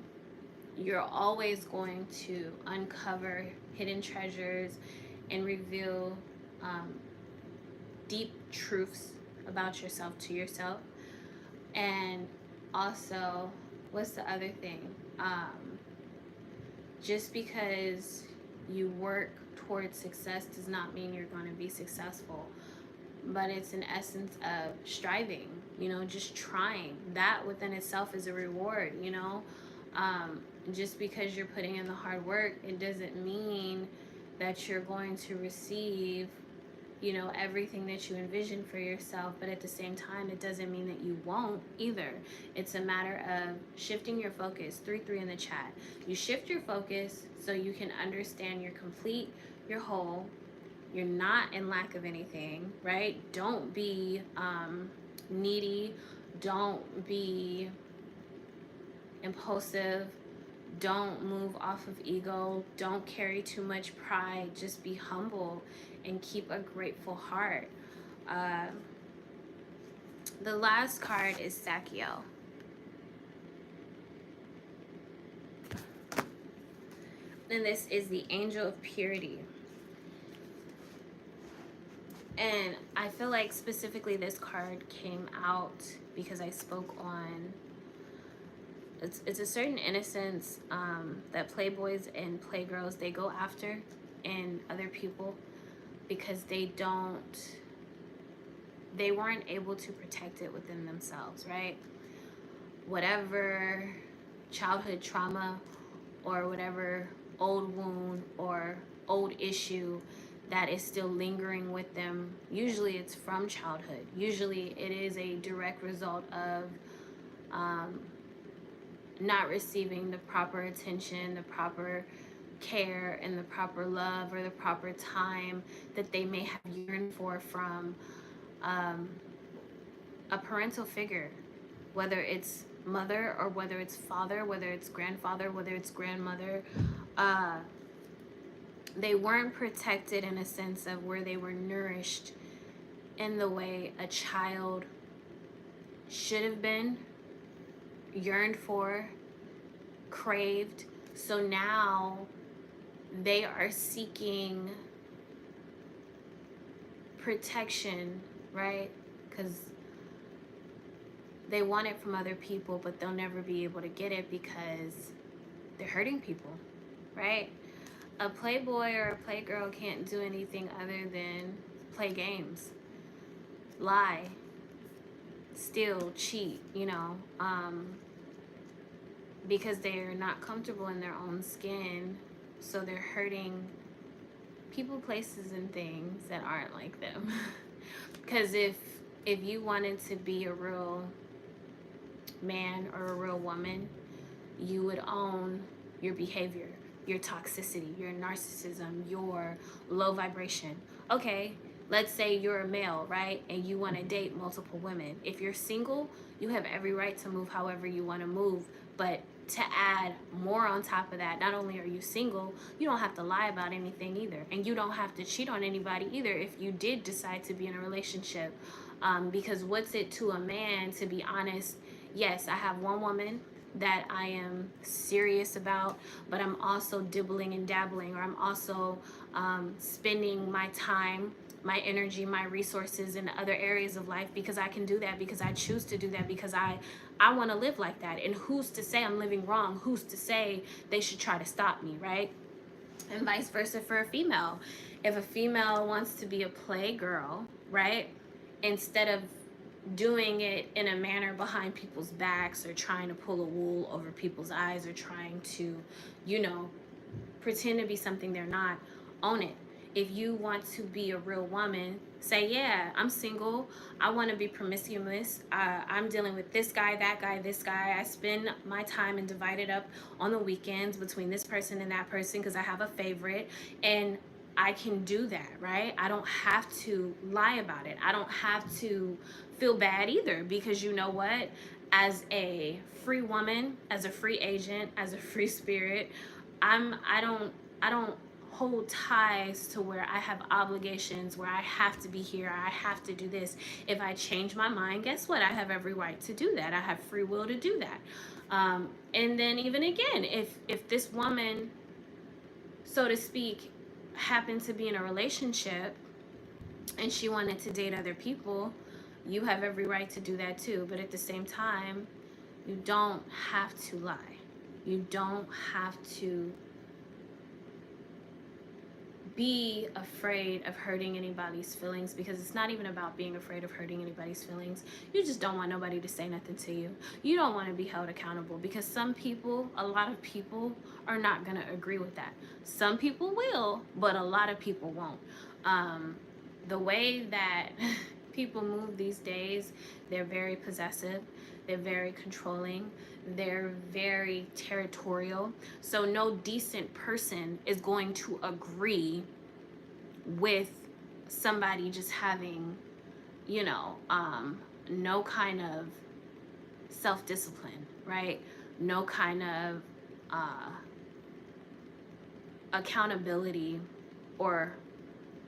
you're always going to uncover hidden treasures and reveal deep truths about yourself to yourself. And also, what's the other thing? Just because you work towards success does not mean you're going to be successful. But it's an essence of striving, you know, just trying. That within itself is a reward, you know. Just because you're putting in the hard work, it doesn't mean that you're going to receive, you know, everything that you envision for yourself. But at the same time, it doesn't mean that you won't either. It's a matter of shifting your focus. 3-3 in the chat. You shift your focus so you can understand you're complete, you're whole, you're not in lack of anything, right? Don't be needy. Don't be impulsive. Don't move off of ego. Don't carry too much pride. Just be humble and keep a grateful heart. The last card is Sakiel. And this is the Angel of Purity. And I feel like specifically this card came out because I spoke on, it's a certain innocence that playboys and playgirls, they go after in other people because they weren't able to protect it within themselves, right? Whatever childhood trauma or whatever old wound or old issue that is still lingering with them, usually it's from childhood. Usually it is a direct result of not receiving the proper attention, the proper care, and the proper love, or the proper time that they may have yearned for from a parental figure, whether it's mother or whether it's father, whether it's grandfather, whether it's grandmother. They weren't protected in a sense of where they were nourished in the way a child should have been, yearned for, craved. So now they are seeking protection, right? Because they want it from other people, but they'll never be able to get it because they're hurting people, right? A playboy or a playgirl can't do anything other than play games, lie, steal, cheat, you know, because they're not comfortable in their own skin, so they're hurting people, places, and things that aren't like them. Because if you wanted to be a real man or a real woman, you would own your behavior, your toxicity, your narcissism, your low vibration. Okay, let's say you're a male, right? And you want to date multiple women. If you're single, you have every right to move however you want to move. But to add more on top of that, not only are you single, you don't have to lie about anything either. And you don't have to cheat on anybody either if you did decide to be in a relationship. Because what's it to a man, to be honest? Yes, I have one woman that I am serious about, but I'm also dibbling and dabbling, or I'm also spending my time, my energy, my resources in other areas of life, because I can do that, because I choose to do that, because I want to live like that. And who's to say I'm living wrong? Who's to say they should try to stop me, right? And vice versa for a female. If a female wants to be a playgirl, right, instead of doing it in a manner behind people's backs, or trying to pull a wool over people's eyes, or trying to, you know, pretend to be something they're not, own it. If you want to be a real woman, say, yeah, I'm single, I want to be promiscuous, I'm dealing with this guy, that guy, this guy, I spend my time and divide it up on the weekends between this person and that person because I have a favorite, and I can do that, right? I don't have to lie about it. I don't have to feel bad either, because you know what? As a free woman, as a free agent, as a free spirit, I don't hold ties to where I have obligations, where I have to be here, I have to do this. If I change my mind, guess what? I have every right to do that. I have free will to do that. And then even again, if this woman, so to speak, happened to be in a relationship and she wanted to date other people, you have every right to do that too. But at the same time, you don't have to lie. You don't have to be afraid of hurting anybody's feelings, because it's not even about being afraid of hurting anybody's feelings. You just don't want nobody to say nothing to you. You don't want to be held accountable, because some people, a lot of people, are not going to agree with that. Some people will, but a lot of people won't. The way that people move these days, they're very possessive, they're very controlling, they're very territorial. So no decent person is going to agree with somebody just having, you know, no kind of self-discipline, right? No kind of accountability or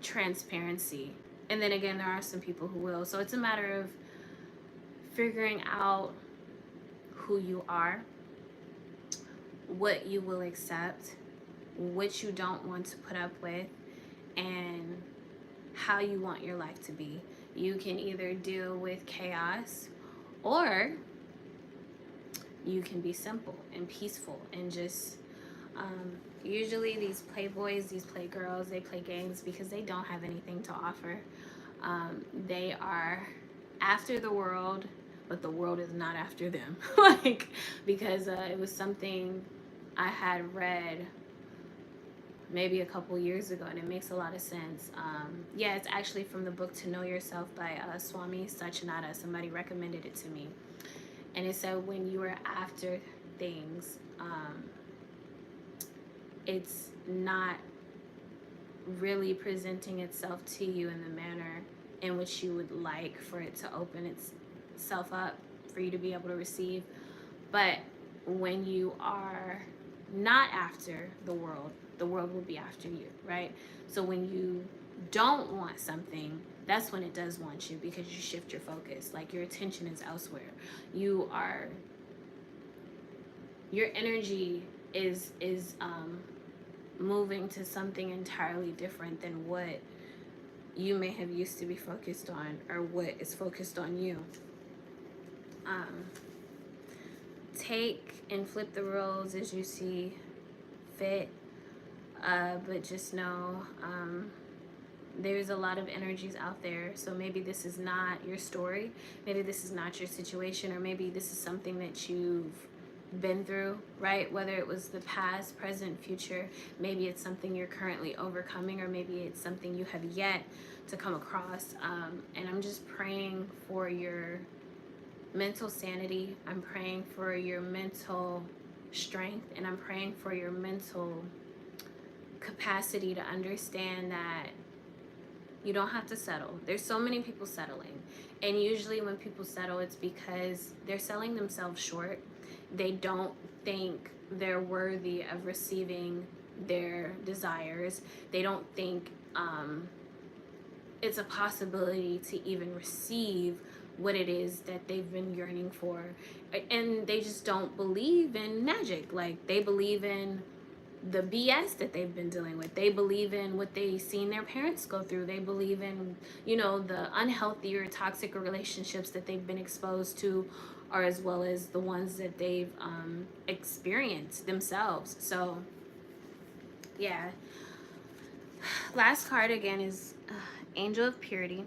transparency. And then again, there are some people who will. So it's a matter of figuring out who you are, what you will accept, what you don't want to put up with, and how you want your life to be. You can either deal with chaos, or you can be simple and peaceful and just usually these playboys, these playgirls, they play games because they don't have anything to offer. They are after the world, but the world is not after them. Like, because it was something I had read maybe a couple years ago, and it makes a lot of sense. Yeah, it's actually from the book To Know Yourself by Swami Satchinada. Somebody recommended it to me. And it said when you are after things, it's not really presenting itself to you in the manner in which you would like for it to open itself up for you to be able to receive. But when you are not after the world will be after you, right? So when you don't want something, that's when it does want you, because you shift your focus. Like, your attention is elsewhere. Your energy is moving to something entirely different than what you may have used to be focused on, or what is focused on you. Take and flip the roles as you see fit, but just know there's a lot of energies out there. So maybe this is not your story, maybe this is not your situation, or maybe this is something that you've been through, right? Whether it was the past, present, future, maybe it's something you're currently overcoming, or maybe it's something you have yet to come across. And I'm just praying for your mental sanity. I'm praying for your mental strength, and I'm praying for your mental capacity to understand that you don't have to settle. There's so many people settling. And usually when people settle, it's because they're selling themselves short. They don't think they're worthy of receiving their desires. They don't think it's a possibility to even receive what it is that they've been yearning for. And they just don't believe in magic. Like, they believe in the BS that they've been dealing with. They believe in what they've seen their parents go through. They believe in, the unhealthy or toxic relationships that they've been exposed to, or as well as the ones that they've experienced themselves. So, yeah. Last card again is Angel of Purity.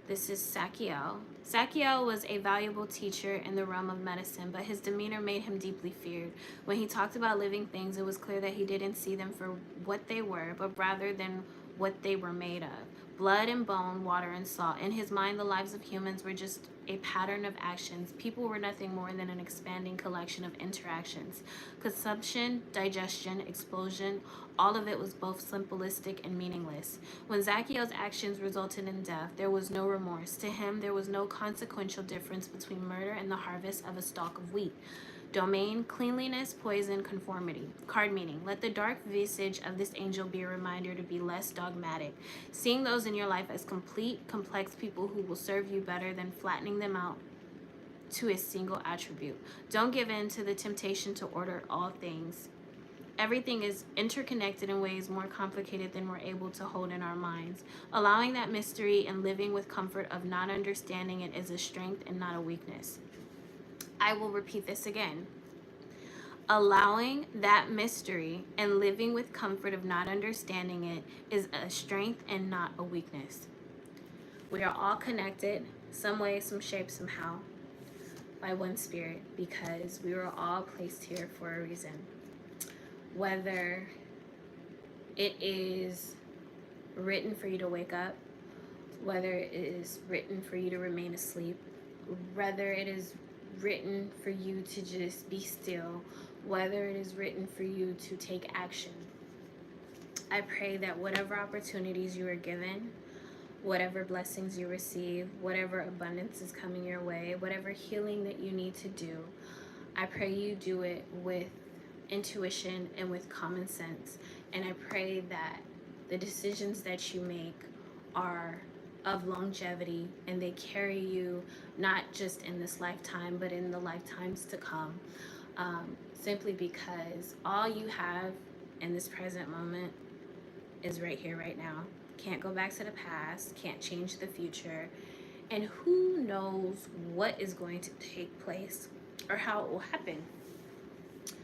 This is Sakiel. Sakiel was a valuable teacher in the realm of medicine, but his demeanor made him deeply feared. When he talked about living things, it was clear that he didn't see them for what they were, but rather than what they were made of. Blood and bone, water and salt. In his mind, the lives of humans were just a pattern of actions. People were nothing more than an expanding collection of interactions. Consumption, digestion, explosion, all of it was both simplistic and meaningless. When Zacchaeus' actions resulted in death, there was no remorse. To him, there was no consequential difference between murder and the harvest of a stalk of wheat. Domain, cleanliness, poison, conformity. Card meaning, let the dark visage of this angel be a reminder to be less dogmatic. Seeing those in your life as complete, complex people who will serve you better than flattening them out to a single attribute. Don't give in to the temptation to order all things. Everything is interconnected in ways more complicated than we're able to hold in our minds. Allowing that mystery and living with comfort of not understanding it is a strength and not a weakness. I will repeat this again. Allowing that mystery and living with comfort of not understanding it is a strength and not a weakness. We are all connected, some way, some shape, somehow, by one spirit, because we were all placed here for a reason. Whether it is written for you to wake up, whether it is written for you to remain asleep, whether it is written for you to just be still, whether it is written for you to take action. I pray that whatever opportunities you are given, whatever blessings you receive, whatever abundance is coming your way, whatever healing that you need to do, I pray you do it with intuition and with common sense. And I pray that the decisions that you make are of longevity and they carry you not just in this lifetime but in the lifetimes to come, simply because all you have in this present moment is right here, right now. Can't go back to the past, can't change the future, and who knows what is going to take place or how it will happen.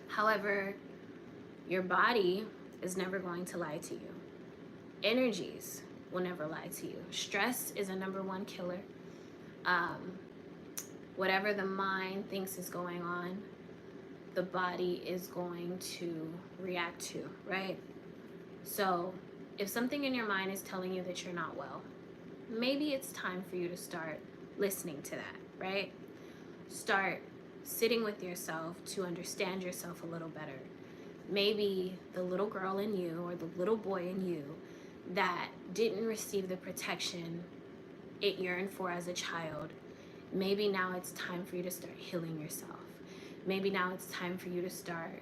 However, your body is never going to lie to you. Energies will never lie to you. Stress is a #1 killer. Whatever the mind thinks is going on, the body is going to react to, right? So if something in your mind is telling you that you're not well, maybe it's time for you to start listening to that, right? Start sitting with yourself to understand yourself a little better. Maybe the little girl in you or the little boy in you that didn't receive the protection it yearned for as a child, maybe now it's time for you to start healing yourself. Maybe now it's time for you to start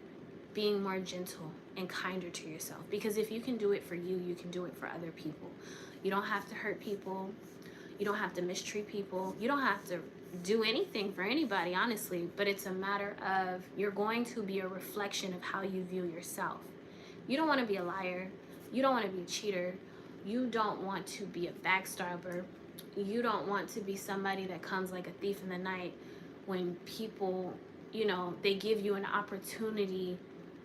being more gentle and kinder to yourself. Because if you can do it for you, you can do it for other people. You don't have to hurt people. You don't have to mistreat people. You don't have to do anything for anybody, honestly. But it's a matter of you're going to be a reflection of how you view yourself. You don't want to be a liar. You don't want to be a cheater. You don't want to be a backstabber. You don't want to be somebody that comes like a thief in the night when people, they give you an opportunity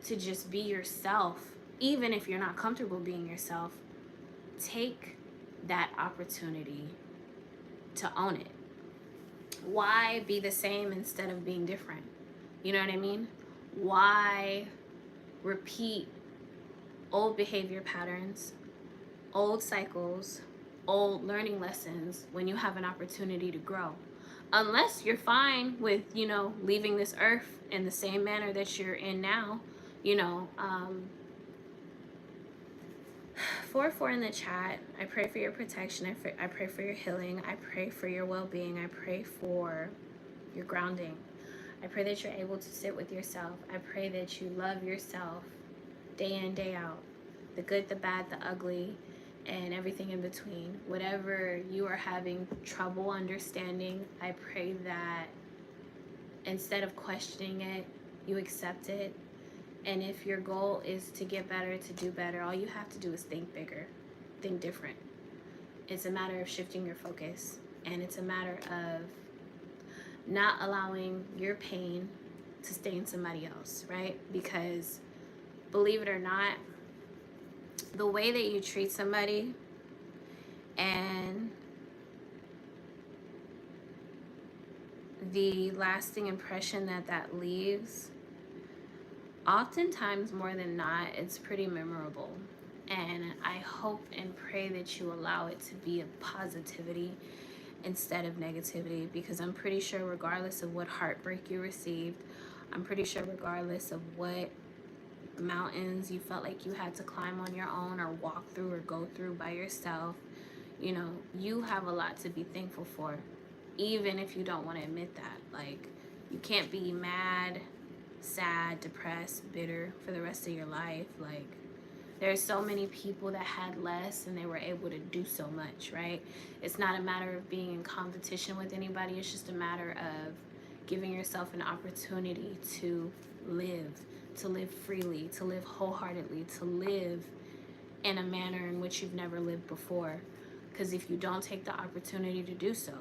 to just be yourself. Even if you're not comfortable being yourself, take that opportunity to own it. Why be the same instead of being different? You know what I mean? Why repeat old behavior patterns, old cycles, old learning lessons when you have an opportunity to grow? unless you're fine with, you know, leaving this earth in the same manner that you're in now, you know. 4 in the chat. I pray for your protection. I pray for your healing. I pray for your well-being. I pray for your grounding. I pray that you're able to sit with yourself. I pray that you love yourself day in, day out. The good, the bad, the ugly, and everything in between. Whatever you are having trouble understanding, I pray that instead of questioning it, you accept it. And if your goal is to get better, to do better, all you have to do is think bigger, think different. It's a matter of shifting your focus, and it's a matter of not allowing your pain to stay in somebody else, right? Because believe it or not, the way that you treat somebody and the lasting impression that that leaves, oftentimes more than not, it's pretty memorable. And I hope and pray that you allow it to be a positivity instead of negativity, because I'm pretty sure regardless of what heartbreak you received, I'm pretty sure regardless of what mountains you felt like you had to climb on your own or walk through or go through by yourself, you know, you have a lot to be thankful for, even if you don't want to admit that. Like, you can't be mad, sad, depressed, bitter for the rest of your life. Like, there's so many people that had less and they were able to do so much, right? It's not a matter of being in competition with anybody. It's just a matter of giving yourself an opportunity to live freely, to live wholeheartedly, to live in a manner in which you've never lived before. Because if you don't take the opportunity to do so,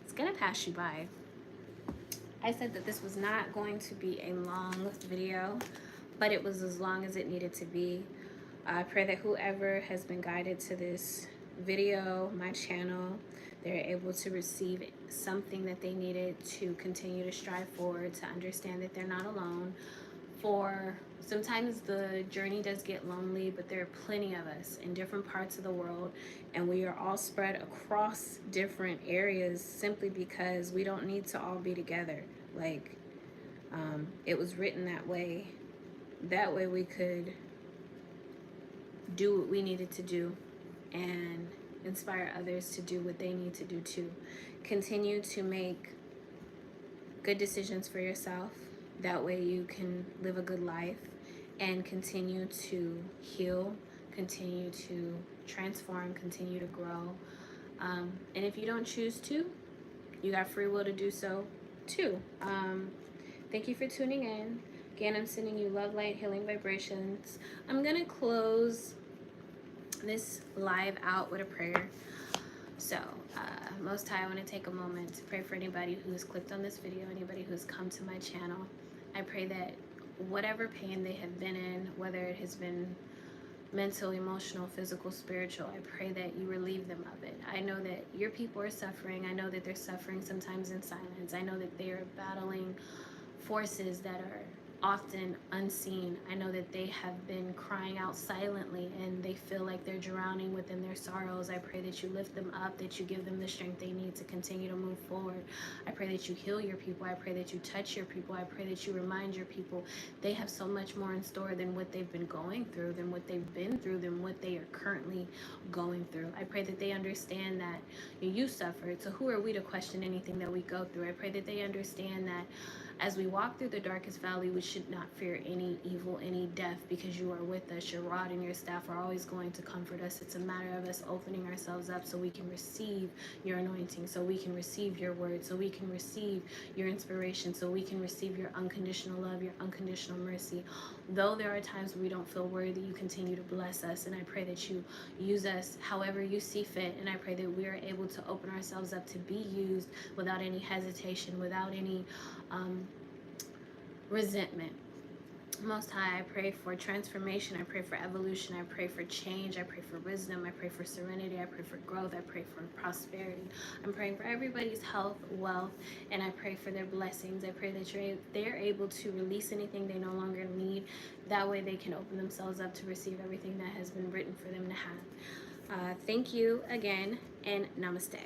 it's going to pass you by. I said that this was not going to be a long video, but it was as long as it needed to be. I pray that whoever has been guided to this video, my channel, they're able to receive something that they needed to continue to strive forward, to understand that they're not alone. For sometimes the journey does get lonely, but there are plenty of us in different parts of the world, and we are all spread across different areas simply because we don't need to all be together. Like, it was written that way. That way we could do what we needed to do and inspire others to do what they need to do too. Continue to make good decisions for yourself. That way you can live a good life and continue to heal, continue to transform, continue to grow. And if you don't choose to, you got free will to do so too. Thank you for tuning in. Again, I'm sending you love, light, healing vibrations. I'm going to close this live out with a prayer. So, Most High, I want to take a moment to pray for anybody who's clicked on this video, anybody who's come to my channel. I pray that whatever pain they have been in, whether it has been mental, emotional, physical, spiritual, I pray that you relieve them of it. I know that your people are suffering. I know that they're suffering sometimes in silence. I know that they are battling forces that are often unseen. I know that they have been crying out silently and they feel like they're drowning within their sorrows. I pray that you lift them up, that you give them the strength they need to continue to move forward. I pray that you heal your people. I pray that you touch your people. I pray that you remind your people they have so much more in store than what they've been going through, than what they've been through, than what they are currently going through. I pray that they understand that you suffered, so who are we to question anything that we go through? I pray that they understand that as we walk through the darkest valley, we should not fear any evil, any death, because you are with us. Your rod and your staff are always going to comfort us. It's a matter of us opening ourselves up so we can receive your anointing, so we can receive your word, so we can receive your inspiration, so we can receive your unconditional love, your unconditional mercy. Though there are times we don't feel worthy, you continue to bless us, and I pray that you use us however you see fit, and I pray that we are able to open ourselves up to be used without any hesitation, without any resentment. Most High, I pray for transformation. I pray for evolution. I pray for change. I pray for wisdom. I pray for serenity. I pray for growth. I pray for prosperity. I'm praying for everybody's health, wealth, and I pray for their blessings. I pray that they're able to release anything they no longer need. That way they can open themselves up to receive everything that has been written for them to have. Thank you again, and namaste.